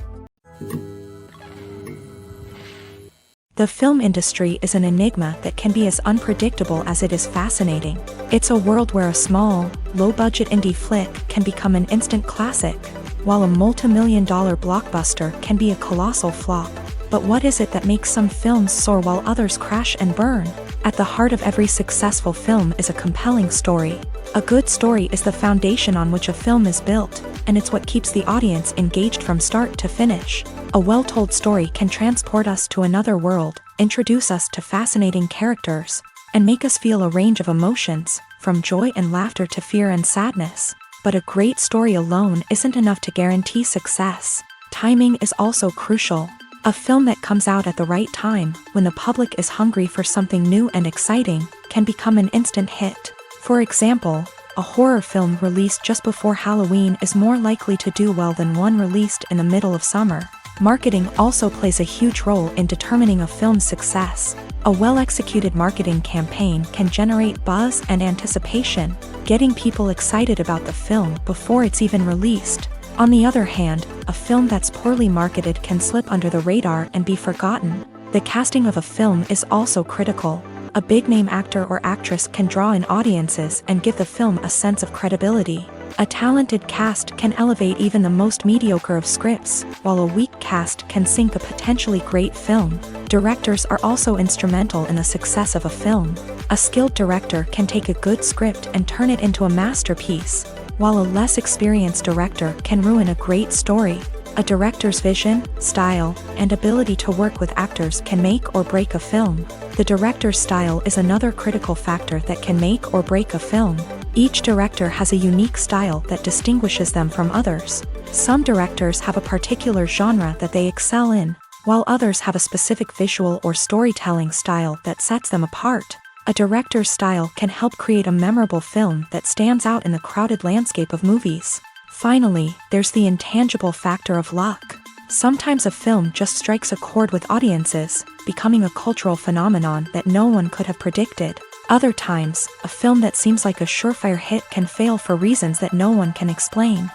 The film industry is an enigma that can be as unpredictable as it is fascinating. It's a world where a small, low-budget indie flick can become an instant classic, while a multi-million-dollar blockbuster can be a colossal flop. But what is it that makes some films soar while others crash and burn? At the heart of every successful film is a compelling story. A good story is the foundation on which a film is built, and it's what keeps the audience engaged from start to finish. A well-told story can transport us to another world, introduce us to fascinating characters, and make us feel a range of emotions, from joy and laughter to fear and sadness. But a great story alone isn't enough to guarantee success. Timing is also crucial. A film that comes out at the right time, when the public is hungry for something new and exciting, can become an instant hit. For example, a horror film released just before Halloween is more likely to do well than one released in the middle of summer. Marketing also plays a huge role in determining a film's success. A well-executed marketing campaign can generate buzz and anticipation, getting people excited about the film before it's even released. On the other hand, a film that's poorly marketed can slip under the radar and be forgotten. The casting of a film is also critical. A big-name actor or actress can draw in audiences and give the film a sense of credibility. A talented cast can elevate even the most mediocre of scripts, while a weak cast can sink a potentially great film. Directors are also instrumental in the success of a film. A skilled director can take a good script and turn it into a masterpiece, while a less experienced director can ruin a great story. A director's vision, style, and ability to work with actors can make or break a film. The director's style is another critical factor that can make or break a film. Each director has a unique style that distinguishes them from others. Some directors have a particular genre that they excel in, while others have a specific visual or storytelling style that sets them apart. A director's style can help create a memorable film that stands out in the crowded landscape of movies. Finally, there's the intangible factor of luck. Sometimes a film just strikes a chord with audiences, becoming a cultural phenomenon that no one could have predicted. Other times, a film that seems like a surefire hit can fail for reasons that no one can explain.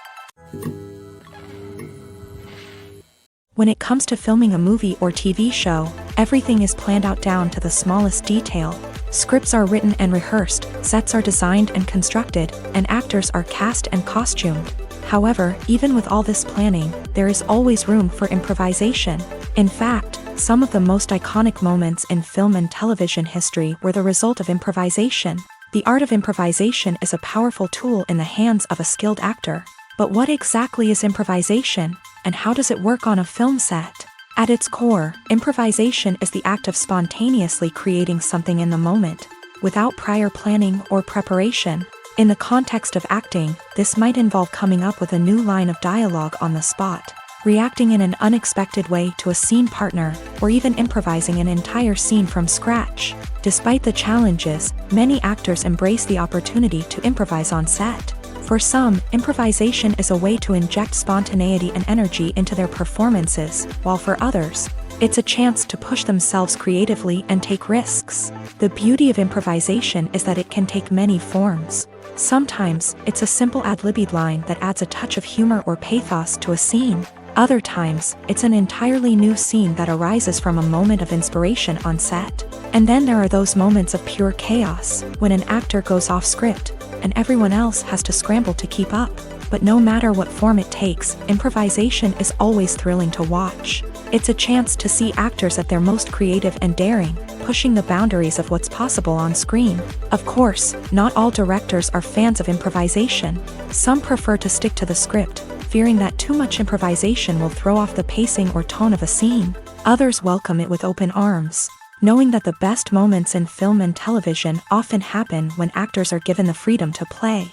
When it comes to filming a movie or TV show, everything is planned out down to the smallest detail. Scripts are written and rehearsed, sets are designed and constructed, and actors are cast and costumed. However, even with all this planning, there is always room for improvisation. In fact, some of the most iconic moments in film and television history were the result of improvisation. The art of improvisation is a powerful tool in the hands of a skilled actor. But what exactly is improvisation, and how does it work on a film set? At its core, improvisation is the act of spontaneously creating something in the moment, without prior planning or preparation. In the context of acting, this might involve coming up with a new line of dialogue on the spot, reacting in an unexpected way to a scene partner, or even improvising an entire scene from scratch. Despite the challenges, many actors embrace the opportunity to improvise on set. For some, improvisation is a way to inject spontaneity and energy into their performances, while for others, it's a chance to push themselves creatively and take risks. The beauty of improvisation is that it can take many forms. Sometimes, it's a simple ad-libbed line that adds a touch of humor or pathos to a scene. Other times, it's an entirely new scene that arises from a moment of inspiration on set. And then there are those moments of pure chaos, when an actor goes off script, and everyone else has to scramble to keep up. But no matter what form it takes, improvisation is always thrilling to watch. It's a chance to see actors at their most creative and daring, pushing the boundaries of what's possible on screen. Of course, not all directors are fans of improvisation. Some prefer to stick to the script, fearing that too much improvisation will throw off the pacing or tone of a scene. Others welcome it with open arms, knowing that the best moments in film and television often happen when actors are given the freedom to play.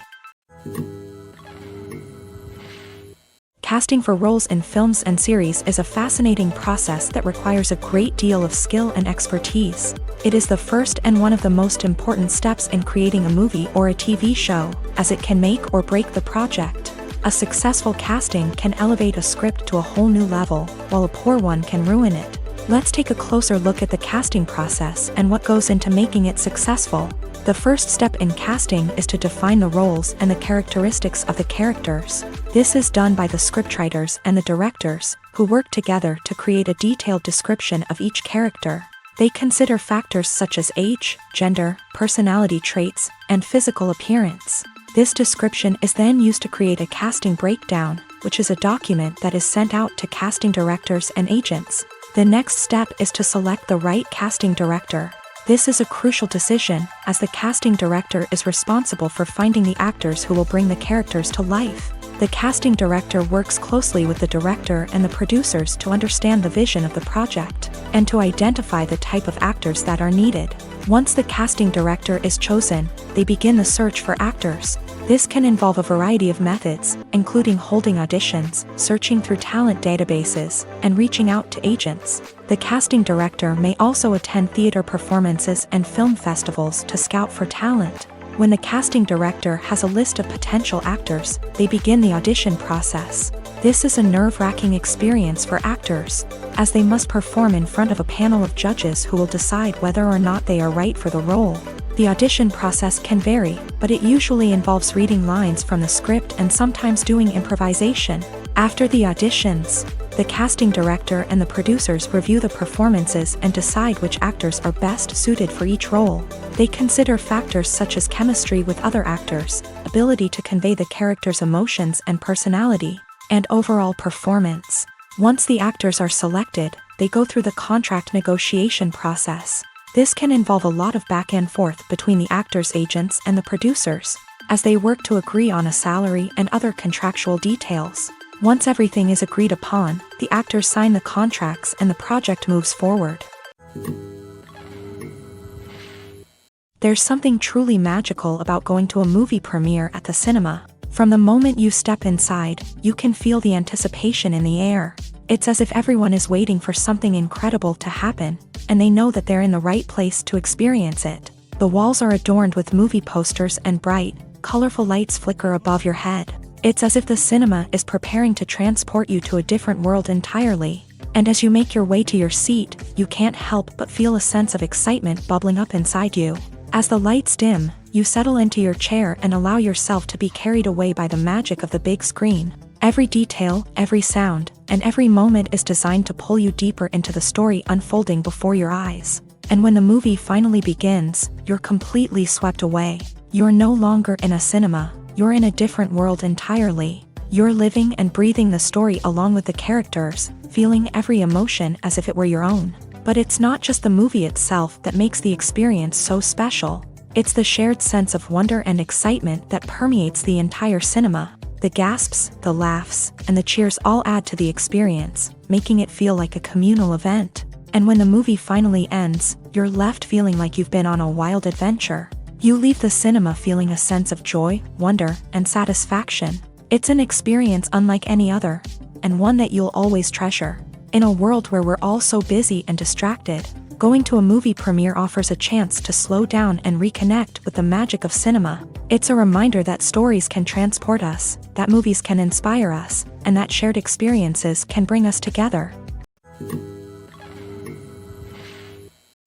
Casting for roles in films and series is a fascinating process that requires a great deal of skill and expertise. It is the first and one of the most important steps in creating a movie or a TV show, as it can make or break the project. A successful casting can elevate a script to a whole new level, while a poor one can ruin it. Let's take a closer look at the casting process and what goes into making it successful. The first step in casting is to define the roles and the characteristics of the characters. This is done by the scriptwriters and the directors, who work together to create a detailed description of each character. They consider factors such as age, gender, personality traits, and physical appearance. This description is then used to create a casting breakdown, which is a document that is sent out to casting directors and agents. The next step is to select the right casting director. This is a crucial decision, as the casting director is responsible for finding the actors who will bring the characters to life. The casting director works closely with the director and the producers to understand the vision of the project, and to identify the type of actors that are needed. Once the casting director is chosen, they begin the search for actors. This can involve a variety of methods, including holding auditions, searching through talent databases, and reaching out to agents. The casting director may also attend theater performances and film festivals to scout for talent. When the casting director has a list of potential actors, they begin the audition process. This is a nerve-wracking experience for actors, as they must perform in front of a panel of judges who will decide whether or not they are right for the role. The audition process can vary, but it usually involves reading lines from the script and sometimes doing improvisation. After the auditions, the casting director and the producers review the performances and decide which actors are best suited for each role. They consider factors such as chemistry with other actors, ability to convey the character's emotions and personality, and overall performance. Once the actors are selected, they go through the contract negotiation process. This can involve a lot of back and forth between the actors' agents and the producers, as they work to agree on a salary and other contractual details. Once everything is agreed upon, the actors sign the contracts and the project moves forward. There's something truly magical about going to a movie premiere at the cinema. From the moment you step inside, you can feel the anticipation in the air. It's as if everyone is waiting for something incredible to happen, and they know that they're in the right place to experience it. The walls are adorned with movie posters and bright, colorful lights flicker above your head. It's as if the cinema is preparing to transport you to a different world entirely. And as you make your way to your seat, you can't help but feel a sense of excitement bubbling up inside you. As the lights dim, you settle into your chair and allow yourself to be carried away by the magic of the big screen. Every detail, every sound, and every moment is designed to pull you deeper into the story unfolding before your eyes. And when the movie finally begins, you're completely swept away. You're no longer in a cinema, you're in a different world entirely. You're living and breathing the story along with the characters, feeling every emotion as if it were your own. But it's not just the movie itself that makes the experience so special. It's the shared sense of wonder and excitement that permeates the entire cinema. The gasps, the laughs, and the cheers all add to the experience, making it feel like a communal event. And when the movie finally ends, you're left feeling like you've been on a wild adventure. You leave the cinema feeling a sense of joy, wonder, and satisfaction. It's an experience unlike any other, and one that you'll always treasure. In a world where we're all so busy and distracted, going to a movie premiere offers a chance to slow down and reconnect with the magic of cinema. It's a reminder that stories can transport us, that movies can inspire us, and that shared experiences can bring us together.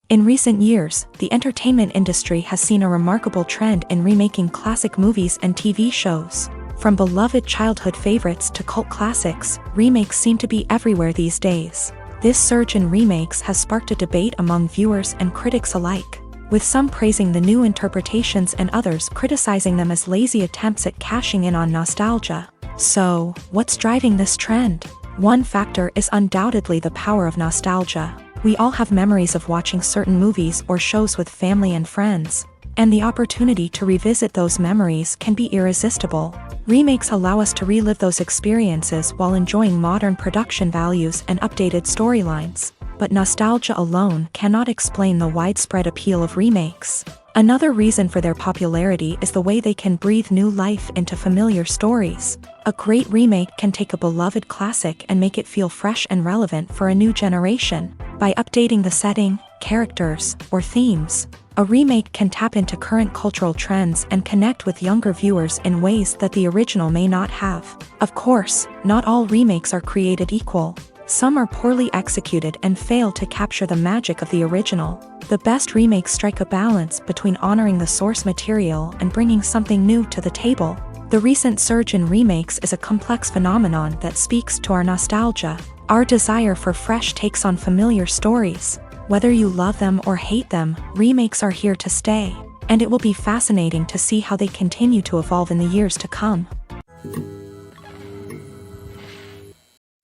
In recent years, the entertainment industry has seen a remarkable trend in remaking classic movies and TV shows. From beloved childhood favorites to cult classics, remakes seem to be everywhere these days. This surge in remakes has sparked a debate among viewers and critics alike, with some praising the new interpretations and others criticizing them as lazy attempts at cashing in on nostalgia. So, what's driving this trend? One factor is undoubtedly the power of nostalgia. We all have memories of watching certain movies or shows with family and friends, and the opportunity to revisit those memories can be irresistible. Remakes allow us to relive those experiences while enjoying modern production values and updated storylines. But nostalgia alone cannot explain the widespread appeal of remakes. Another reason for their popularity is the way they can breathe new life into familiar stories. A great remake can take a beloved classic and make it feel fresh and relevant for a new generation. By updating the setting, characters, or themes, a remake can tap into current cultural trends and connect with younger viewers in ways that the original may not have. Of course, not all remakes are created equal. Some are poorly executed and fail to capture the magic of the original. The best remakes strike a balance between honoring the source material and bringing something new to the table. The recent surge in remakes is a complex phenomenon that speaks to our nostalgia, our desire for fresh takes on familiar stories. Whether you love them or hate them, remakes are here to stay, and it will be fascinating to see how they continue to evolve in the years to come.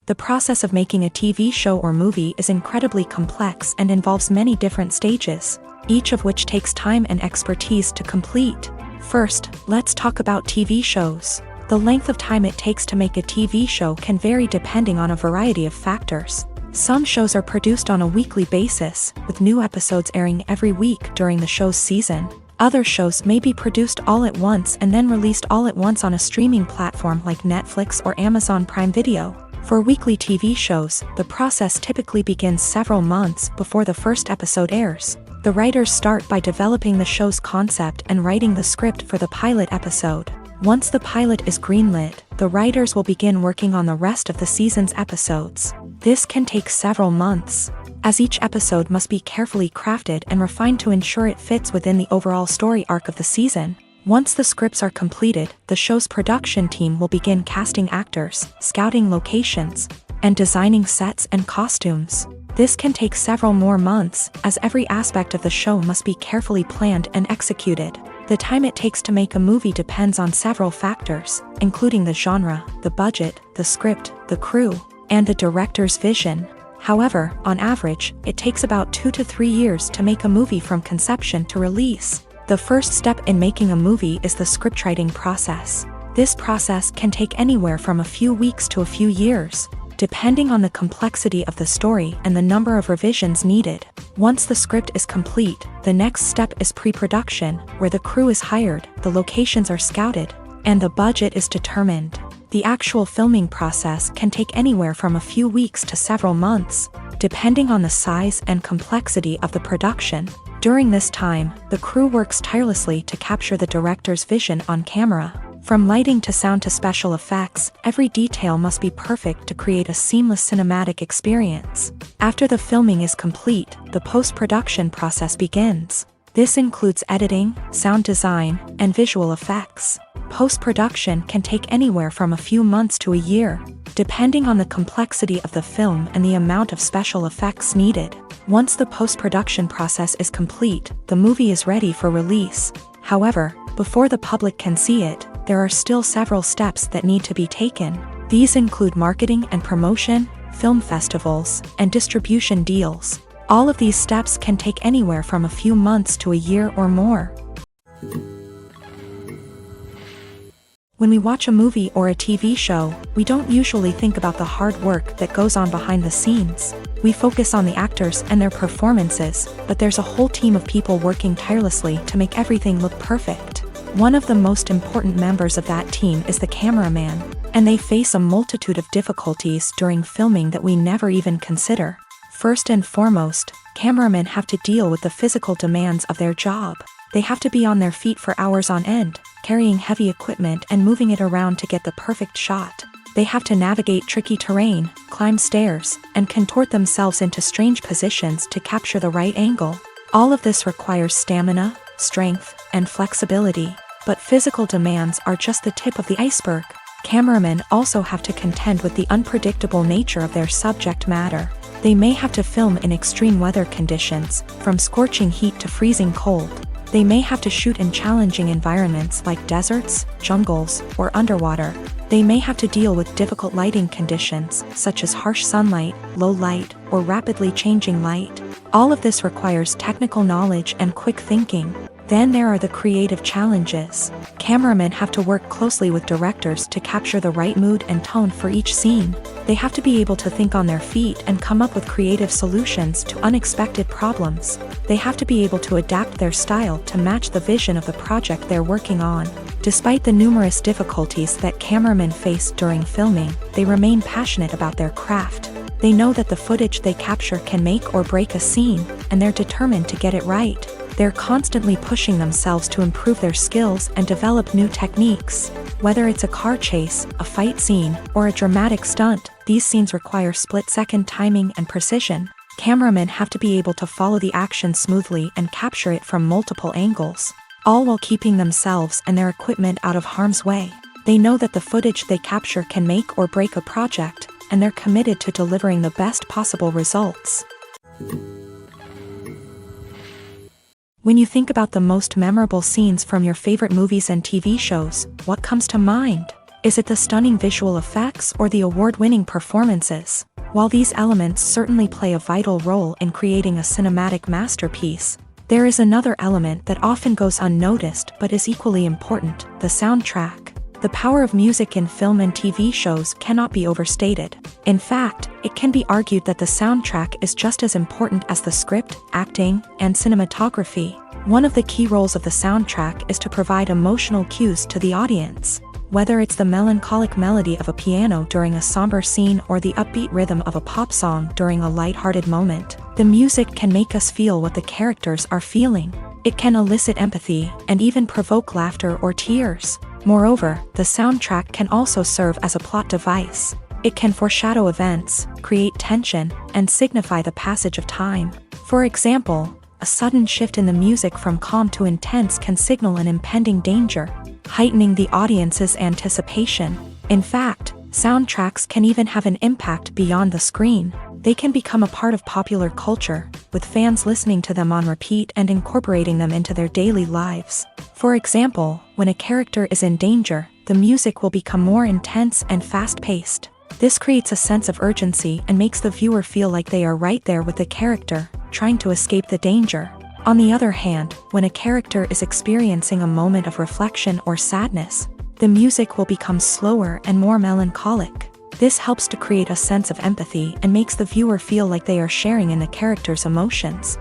The process of making a TV show or movie is incredibly complex and involves many different stages, each of which takes time and expertise to complete. First, let's talk about TV shows. The length of time it takes to make a TV show can vary depending on a variety of factors. Some shows are produced on a weekly basis, with new episodes airing every week during the show's season. Other shows may be produced all at once and then released all at once on a streaming platform like Netflix or Amazon Prime Video. For weekly TV shows, the process typically begins several months before the first episode airs. The writers start by developing the show's concept and writing the script for the pilot episode. Once the pilot is greenlit, the writers will begin working on the rest of the season's episodes. This can take several months, as each episode must be carefully crafted and refined to ensure it fits within the overall story arc of the season. Once the scripts are completed, the show's production team will begin casting actors, scouting locations, and designing sets and costumes. This can take several more months, as every aspect of the show must be carefully planned and executed. The time it takes to make a movie depends on several factors, including the genre, the budget, the script, the crew, and the director's vision. However, on average, it takes about 2 to 3 years to make a movie from conception to release. The first step in making a movie is the scriptwriting process. This process can take anywhere from a few weeks to a few years, depending on the complexity of the story and the number of revisions needed. Once the script is complete, the next step is pre-production, where the crew is hired, the locations are scouted, and the budget is determined. The actual filming process can take anywhere from a few weeks to several months, depending on the size and complexity of the production. During this time, the crew works tirelessly to capture the director's vision on camera. From lighting to sound to special effects, every detail must be perfect to create a seamless cinematic experience. After the filming is complete, the post-production process begins. This includes editing, sound design, and visual effects. Post-production can take anywhere from a few months to a year, depending on the complexity of the film and the amount of special effects needed. Once the post-production process is complete, the movie is ready for release. However, before the public can see it, there are still several steps that need to be taken. These include marketing and promotion, film festivals, and distribution deals. All of these steps can take anywhere from a few months to a year or more. When we watch a movie or a TV show, we don't usually think about the hard work that goes on behind the scenes. We focus on the actors and their performances, but there's a whole team of people working tirelessly to make everything look perfect. One of the most important members of that team is the cameraman, and they face a multitude of difficulties during filming that we never even consider. First and foremost, cameramen have to deal with the physical demands of their job. They have to be on their feet for hours on end, carrying heavy equipment and moving it around to get the perfect shot. They have to navigate tricky terrain, climb stairs, and contort themselves into strange positions to capture the right angle. All of this requires stamina, strength, and flexibility. But physical demands are just the tip of the iceberg. Cameramen also have to contend with the unpredictable nature of their subject matter. They may have to film in extreme weather conditions, from scorching heat to freezing cold. They may have to shoot in challenging environments like deserts, jungles, or underwater. They may have to deal with difficult lighting conditions, such as harsh sunlight, low light, or rapidly changing light. All of this requires technical knowledge and quick thinking. Then there are the creative challenges. Cameramen have to work closely with directors to capture the right mood and tone for each scene. They have to be able to think on their feet and come up with creative solutions to unexpected problems. They have to be able to adapt their style to match the vision of the project they're working on. Despite the numerous difficulties that cameramen face during filming, they remain passionate about their craft. They know that the footage they capture can make or break a scene, and they're determined to get it right. They're constantly pushing themselves to improve their skills and develop new techniques. Whether it's a car chase, a fight scene, or a dramatic stunt, these scenes require split-second timing and precision. Cameramen have to be able to follow the action smoothly and capture it from multiple angles, all while keeping themselves and their equipment out of harm's way. They know that the footage they capture can make or break a project, and they're committed to delivering the best possible results. When you think about the most memorable scenes from your favorite movies and TV shows, what comes to mind? Is it the stunning visual effects or the award-winning performances? While these elements certainly play a vital role in creating a cinematic masterpiece, there is another element that often goes unnoticed but is equally important: the soundtrack. The power of music in film and TV shows cannot be overstated. In fact, it can be argued that the soundtrack is just as important as the script, acting, and cinematography. One of the key roles of the soundtrack is to provide emotional cues to the audience. Whether it's the melancholic melody of a piano during a somber scene or the upbeat rhythm of a pop song during a lighthearted moment, the music can make us feel what the characters are feeling. It can elicit empathy and even provoke laughter or tears. Moreover, the soundtrack can also serve as a plot device. It can foreshadow events, create tension, and signify the passage of time. For example, a sudden shift in the music from calm to intense can signal an impending danger, heightening the audience's anticipation. In fact, soundtracks can even have an impact beyond the screen. They can become a part of popular culture, with fans listening to them on repeat and incorporating them into their daily lives. For example, when a character is in danger, the music will become more intense and fast-paced. This creates a sense of urgency and makes the viewer feel like they are right there with the character, trying to escape the danger. On the other hand, when a character is experiencing a moment of reflection or sadness, the music will become slower and more melancholic. This helps to create a sense of empathy and makes the viewer feel like they are sharing in the character's emotions.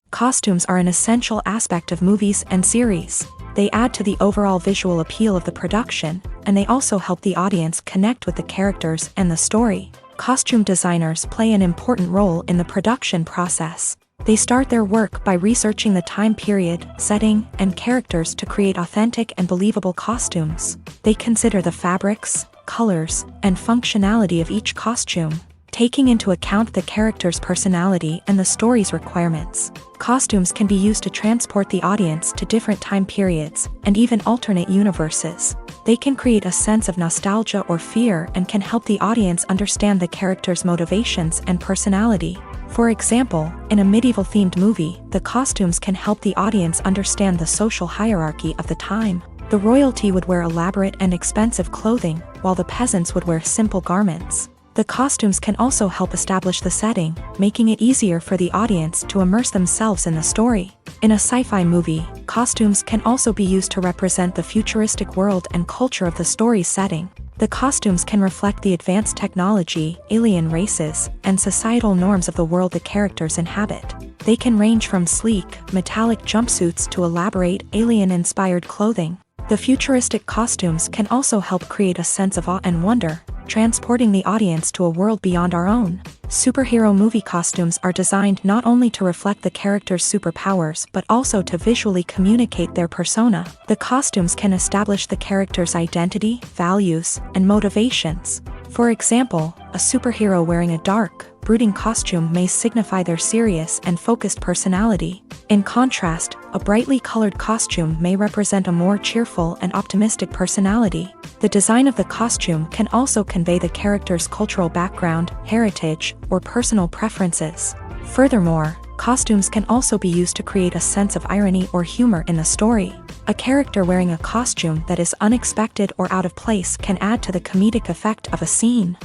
Costumes are an essential aspect of movies and series. They add to the overall visual appeal of the production, and they also help the audience connect with the characters and the story. Costume designers play an important role in the production process. They start their work by researching the time period, setting, and characters to create authentic and believable costumes. They consider the fabrics, colors, and functionality of each costume, taking into account the character's personality and the story's requirements. Costumes can be used to transport the audience to different time periods and even alternate universes. They can create a sense of nostalgia or fear and can help the audience understand the character's motivations and personality. For example, in a medieval-themed movie, the costumes can help the audience understand the social hierarchy of the time. The royalty would wear elaborate and expensive clothing, while the peasants would wear simple garments. The costumes can also help establish the setting, making it easier for the audience to immerse themselves in the story. In a sci-fi movie, costumes can also be used to represent the futuristic world and culture of the story's setting. The costumes can reflect the advanced technology, alien races, and societal norms of the world the characters inhabit. They can range from sleek, metallic jumpsuits to elaborate, alien-inspired clothing. The futuristic costumes can also help create a sense of awe and wonder, transporting the audience to a world beyond our own. Superhero movie costumes are designed not only to reflect the character's superpowers but also to visually communicate their persona. The costumes can establish the character's identity, values, and motivations. For example, a superhero wearing a dark, brooding costume may signify their serious and focused personality. In contrast, a brightly colored costume may represent a more cheerful and optimistic personality. The design of the costume can also convey the character's cultural background, heritage, or personal preferences. Furthermore, costumes can also be used to create a sense of irony or humor in the story. A character wearing a costume that is unexpected or out of place can add to the comedic effect of a scene.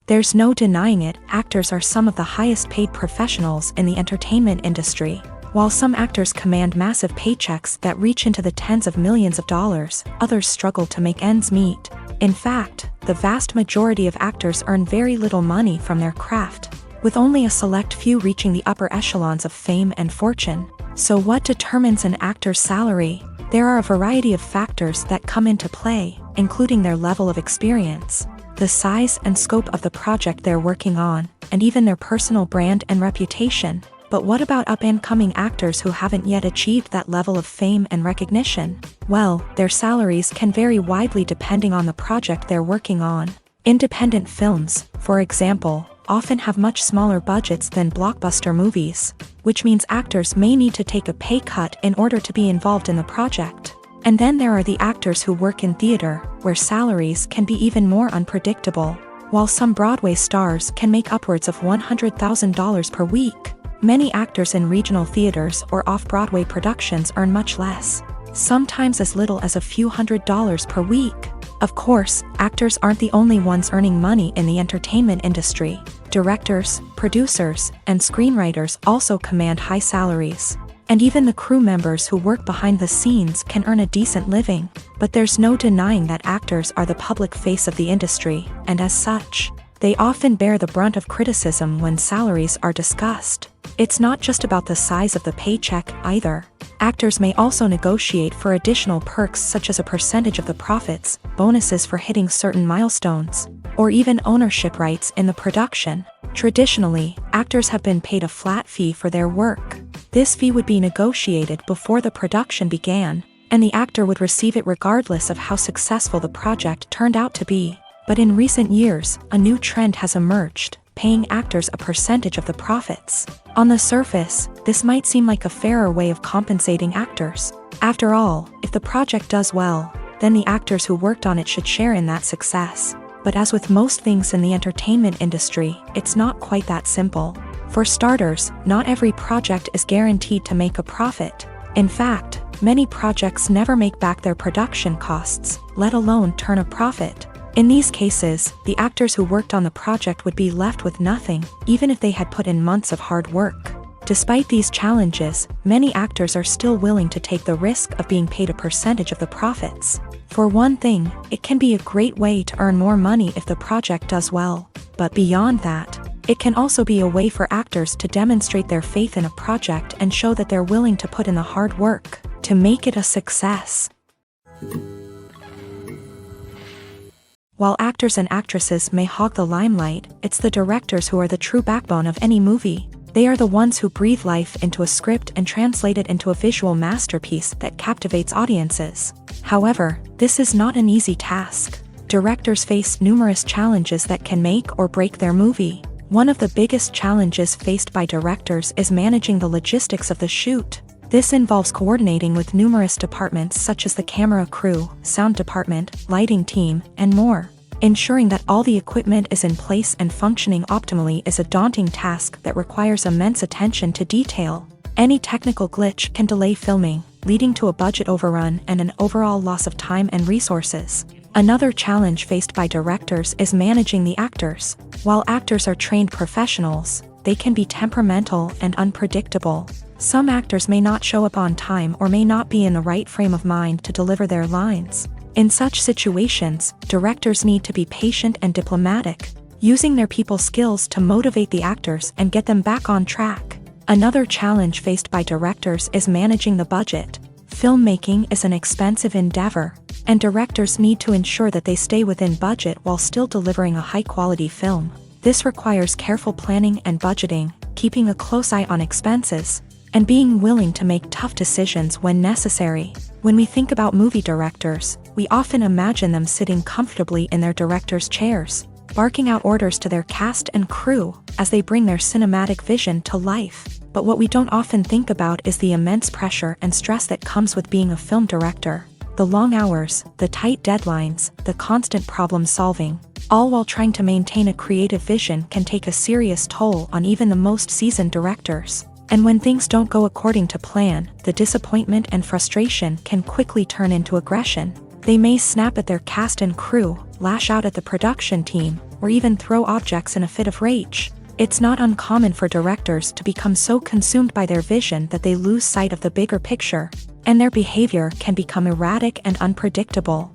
There's no denying it, actors are some of the highest paid professionals in the entertainment industry. While some actors command massive paychecks that reach into the tens of millions of dollars, others struggle to make ends meet. In fact, the vast majority of actors earn very little money from their craft, with only a select few reaching the upper echelons of fame and fortune. So what determines an actor's salary? There are a variety of factors that come into play, including their level of experience, the size and scope of the project they're working on, and even their personal brand and reputation. But what about up-and-coming actors who haven't yet achieved that level of fame and recognition? Well, their salaries can vary widely depending on the project they're working on. Independent films, for example, often have much smaller budgets than blockbuster movies, which means actors may need to take a pay cut in order to be involved in the project. And then there are the actors who work in theater, where salaries can be even more unpredictable. While some Broadway stars can make upwards of $100,000 per week, many actors in regional theaters or off-Broadway productions earn much less, sometimes as little as a few $100s per week. Of course, actors aren't the only ones earning money in the entertainment industry. Directors, producers, and screenwriters also command high salaries. And even the crew members who work behind the scenes can earn a decent living. But there's no denying that actors are the public face of the industry, and as such, they often bear the brunt of criticism when salaries are discussed. It's not just about the size of the paycheck, either. Actors may also negotiate for additional perks such as a percentage of the profits, bonuses for hitting certain milestones, or even ownership rights in the production. Traditionally, actors have been paid a flat fee for their work. This fee would be negotiated before the production began, and the actor would receive it regardless of how successful the project turned out to be. But in recent years, a new trend has emerged, paying actors a percentage of the profits. On the surface, this might seem like a fairer way of compensating actors. After all, if the project does well, then the actors who worked on it should share in that success. But as with most things in the entertainment industry, it's not quite that simple. For starters, not every project is guaranteed to make a profit. In fact, many projects never make back their production costs, let alone turn a profit. In these cases, the actors who worked on the project would be left with nothing, even if they had put in months of hard work. Despite these challenges, many actors are still willing to take the risk of being paid a percentage of the profits. For one thing, it can be a great way to earn more money if the project does well. But beyond that, it can also be a way for actors to demonstrate their faith in a project and show that they're willing to put in the hard work to make it a success. While actors and actresses may hog the limelight, it's the directors who are the true backbone of any movie. They are the ones who breathe life into a script and translate it into a visual masterpiece that captivates audiences. However, this is not an easy task. Directors face numerous challenges that can make or break their movie. One of the biggest challenges faced by directors is managing the logistics of the shoot. This involves coordinating with numerous departments such as the camera crew, sound department, lighting team, and more. Ensuring that all the equipment is in place and functioning optimally is a daunting task that requires immense attention to detail. Any technical glitch can delay filming, leading to a budget overrun and an overall loss of time and resources. Another challenge faced by directors is managing the actors. While actors are trained professionals, they can be temperamental and unpredictable. Some actors may not show up on time or may not be in the right frame of mind to deliver their lines. In such situations, directors need to be patient and diplomatic, using their people skills to motivate the actors and get them back on track. Another challenge faced by directors is managing the budget. Filmmaking is an expensive endeavor, and directors need to ensure that they stay within budget while still delivering a high-quality film. This requires careful planning and budgeting, keeping a close eye on expenses, and being willing to make tough decisions when necessary. When we think about movie directors, we often imagine them sitting comfortably in their director's chairs, barking out orders to their cast and crew as they bring their cinematic vision to life. But what we don't often think about is the immense pressure and stress that comes with being a film director. The long hours, the tight deadlines, the constant problem solving, all while trying to maintain a creative vision can take a serious toll on even the most seasoned directors. And when things don't go according to plan, the disappointment and frustration can quickly turn into aggression. They may snap at their cast and crew, lash out at the production team, or even throw objects in a fit of rage. It's not uncommon for directors to become so consumed by their vision that they lose sight of the bigger picture, and their behavior can become erratic and unpredictable.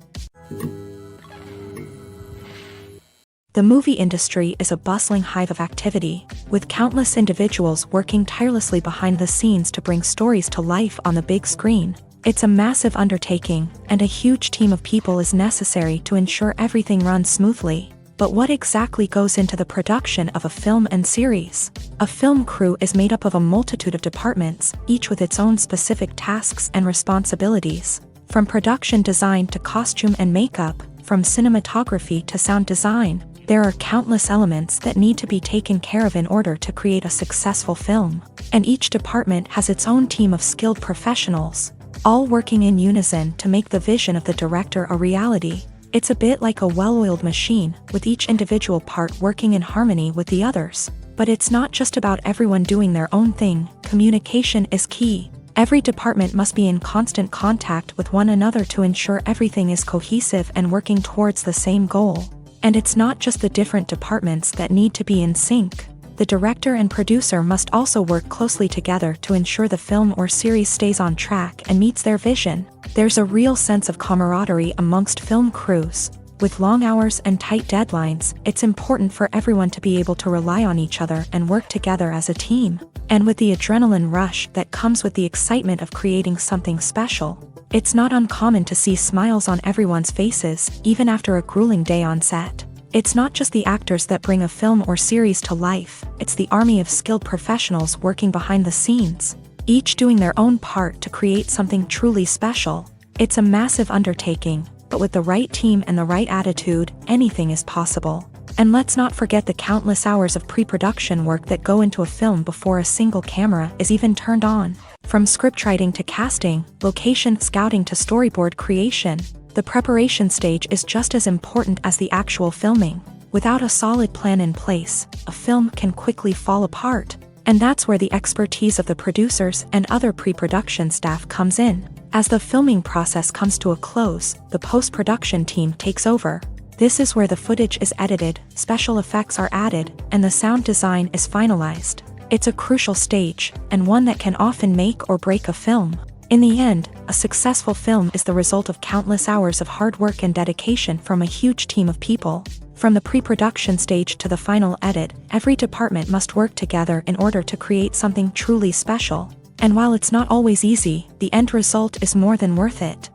The movie industry is a bustling hive of activity, with countless individuals working tirelessly behind the scenes to bring stories to life on the big screen. It's a massive undertaking, and a huge team of people is necessary to ensure everything runs smoothly. But what exactly goes into the production of a film and series? A film crew is made up of a multitude of departments, each with its own specific tasks and responsibilities. From production design to costume and makeup, from cinematography to sound design, there are countless elements that need to be taken care of in order to create a successful film. And each department has its own team of skilled professionals, all working in unison to make the vision of the director a reality. It's a bit like a well-oiled machine, with each individual part working in harmony with the others. But it's not just about everyone doing their own thing. Communication is key. Every department must be in constant contact with one another to ensure everything is cohesive and working towards the same goal. And it's not just the different departments that need to be in sync. The director and producer must also work closely together to ensure the film or series stays on track and meets their vision. There's a real sense of camaraderie amongst film crews. With long hours and tight deadlines, it's important for everyone to be able to rely on each other and work together as a team. And with the adrenaline rush that comes with the excitement of creating something special, it's not uncommon to see smiles on everyone's faces, even after a grueling day on set. It's not just the actors that bring a film or series to life, it's the army of skilled professionals working behind the scenes, each doing their own part to create something truly special. It's a massive undertaking, but with the right team and the right attitude, anything is possible. And let's not forget the countless hours of pre-production work that go into a film before a single camera is even turned on. From scriptwriting to casting, location scouting to storyboard creation, the preparation stage is just as important as the actual filming. Without a solid plan in place, a film can quickly fall apart. And that's where the expertise of the producers and other pre-production staff comes in. As the filming process comes to a close, the post-production team takes over. This is where the footage is edited, special effects are added, and the sound design is finalized. It's a crucial stage, and one that can often make or break a film. In the end, a successful film is the result of countless hours of hard work and dedication from a huge team of people. From the pre-production stage to the final edit, every department must work together in order to create something truly special. And while it's not always easy, the end result is more than worth it.